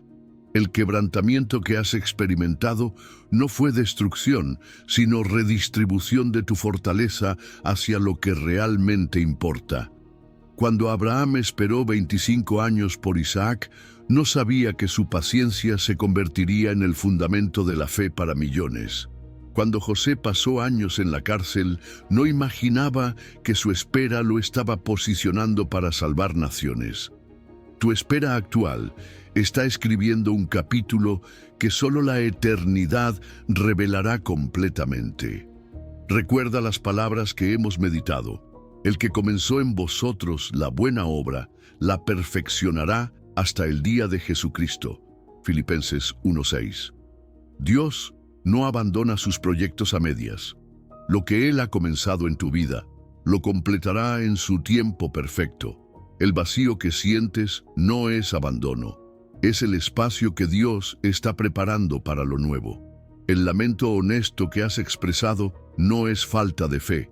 El quebrantamiento que has experimentado no fue destrucción, sino redistribución de tu fortaleza hacia lo que realmente importa. Cuando Abraham esperó 25 años por Isaac, no sabía que su paciencia se convertiría en el fundamento de la fe para millones. Cuando José pasó años en la cárcel, no imaginaba que su espera lo estaba posicionando para salvar naciones. Tu espera actual está escribiendo un capítulo que solo la eternidad revelará completamente. Recuerda las palabras que hemos meditado. El que comenzó en vosotros la buena obra, la perfeccionará hasta el día de Jesucristo. Filipenses 1:6. Dios no abandona sus proyectos a medias. Lo que Él ha comenzado en tu vida, lo completará en su tiempo perfecto. El vacío que sientes no es abandono, es el espacio que Dios está preparando para lo nuevo. El lamento honesto que has expresado no es falta de fe,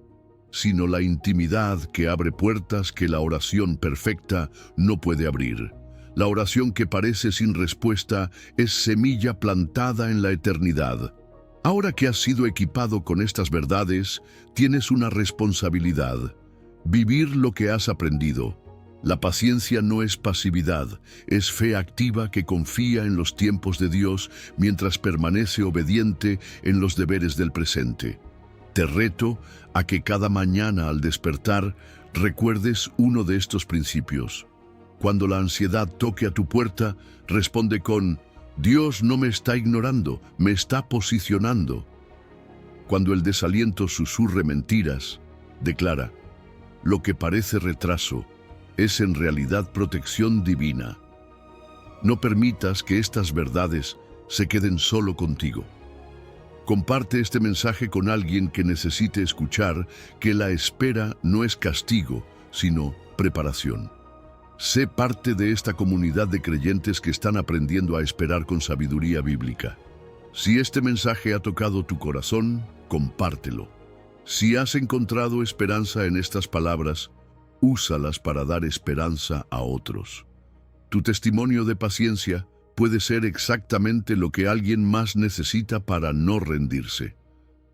sino la intimidad que abre puertas que la oración perfecta no puede abrir. La oración que parece sin respuesta es semilla plantada en la eternidad. Ahora que has sido equipado con estas verdades, tienes una responsabilidad: vivir lo que has aprendido. La paciencia no es pasividad, es fe activa que confía en los tiempos de Dios mientras permanece obediente en los deberes del presente. Te reto a que cada mañana al despertar recuerdes uno de estos principios. Cuando la ansiedad toque a tu puerta, responde con: Dios no me está ignorando, me está posicionando. Cuando el desaliento susurre mentiras, declara: lo que parece retraso es en realidad protección divina. No permitas que estas verdades se queden solo contigo. Comparte este mensaje con alguien que necesite escuchar que la espera no es castigo, sino preparación. Sé parte de esta comunidad de creyentes que están aprendiendo a esperar con sabiduría bíblica. Si este mensaje ha tocado tu corazón, compártelo. Si has encontrado esperanza en estas palabras, úsalas para dar esperanza a otros. Tu testimonio de paciencia puede ser exactamente lo que alguien más necesita para no rendirse.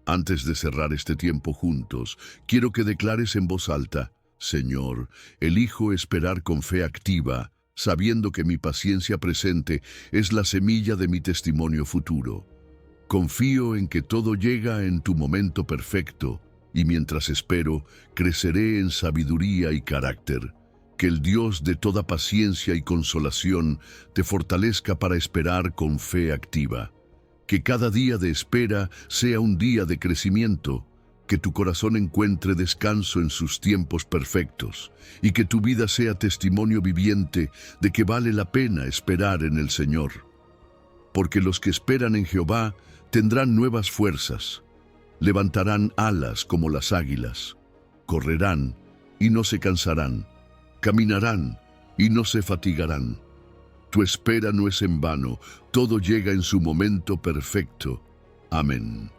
Antes de cerrar este tiempo juntos, quiero que declares en voz alta: Señor, elijo esperar con fe activa, sabiendo que mi paciencia presente es la semilla de mi testimonio futuro. Confío en que todo llega en tu momento perfecto, y mientras espero, creceré en sabiduría y carácter. Que el Dios de toda paciencia y consolación te fortalezca para esperar con fe activa. Que cada día de espera sea un día de crecimiento, que tu corazón encuentre descanso en sus tiempos perfectos, y que tu vida sea testimonio viviente de que vale la pena esperar en el Señor. Porque los que esperan en Jehová tendrán nuevas fuerzas. Levantarán alas como las águilas, correrán y no se cansarán, caminarán y no se fatigarán. Tu espera no es en vano, todo llega en su momento perfecto. Amén.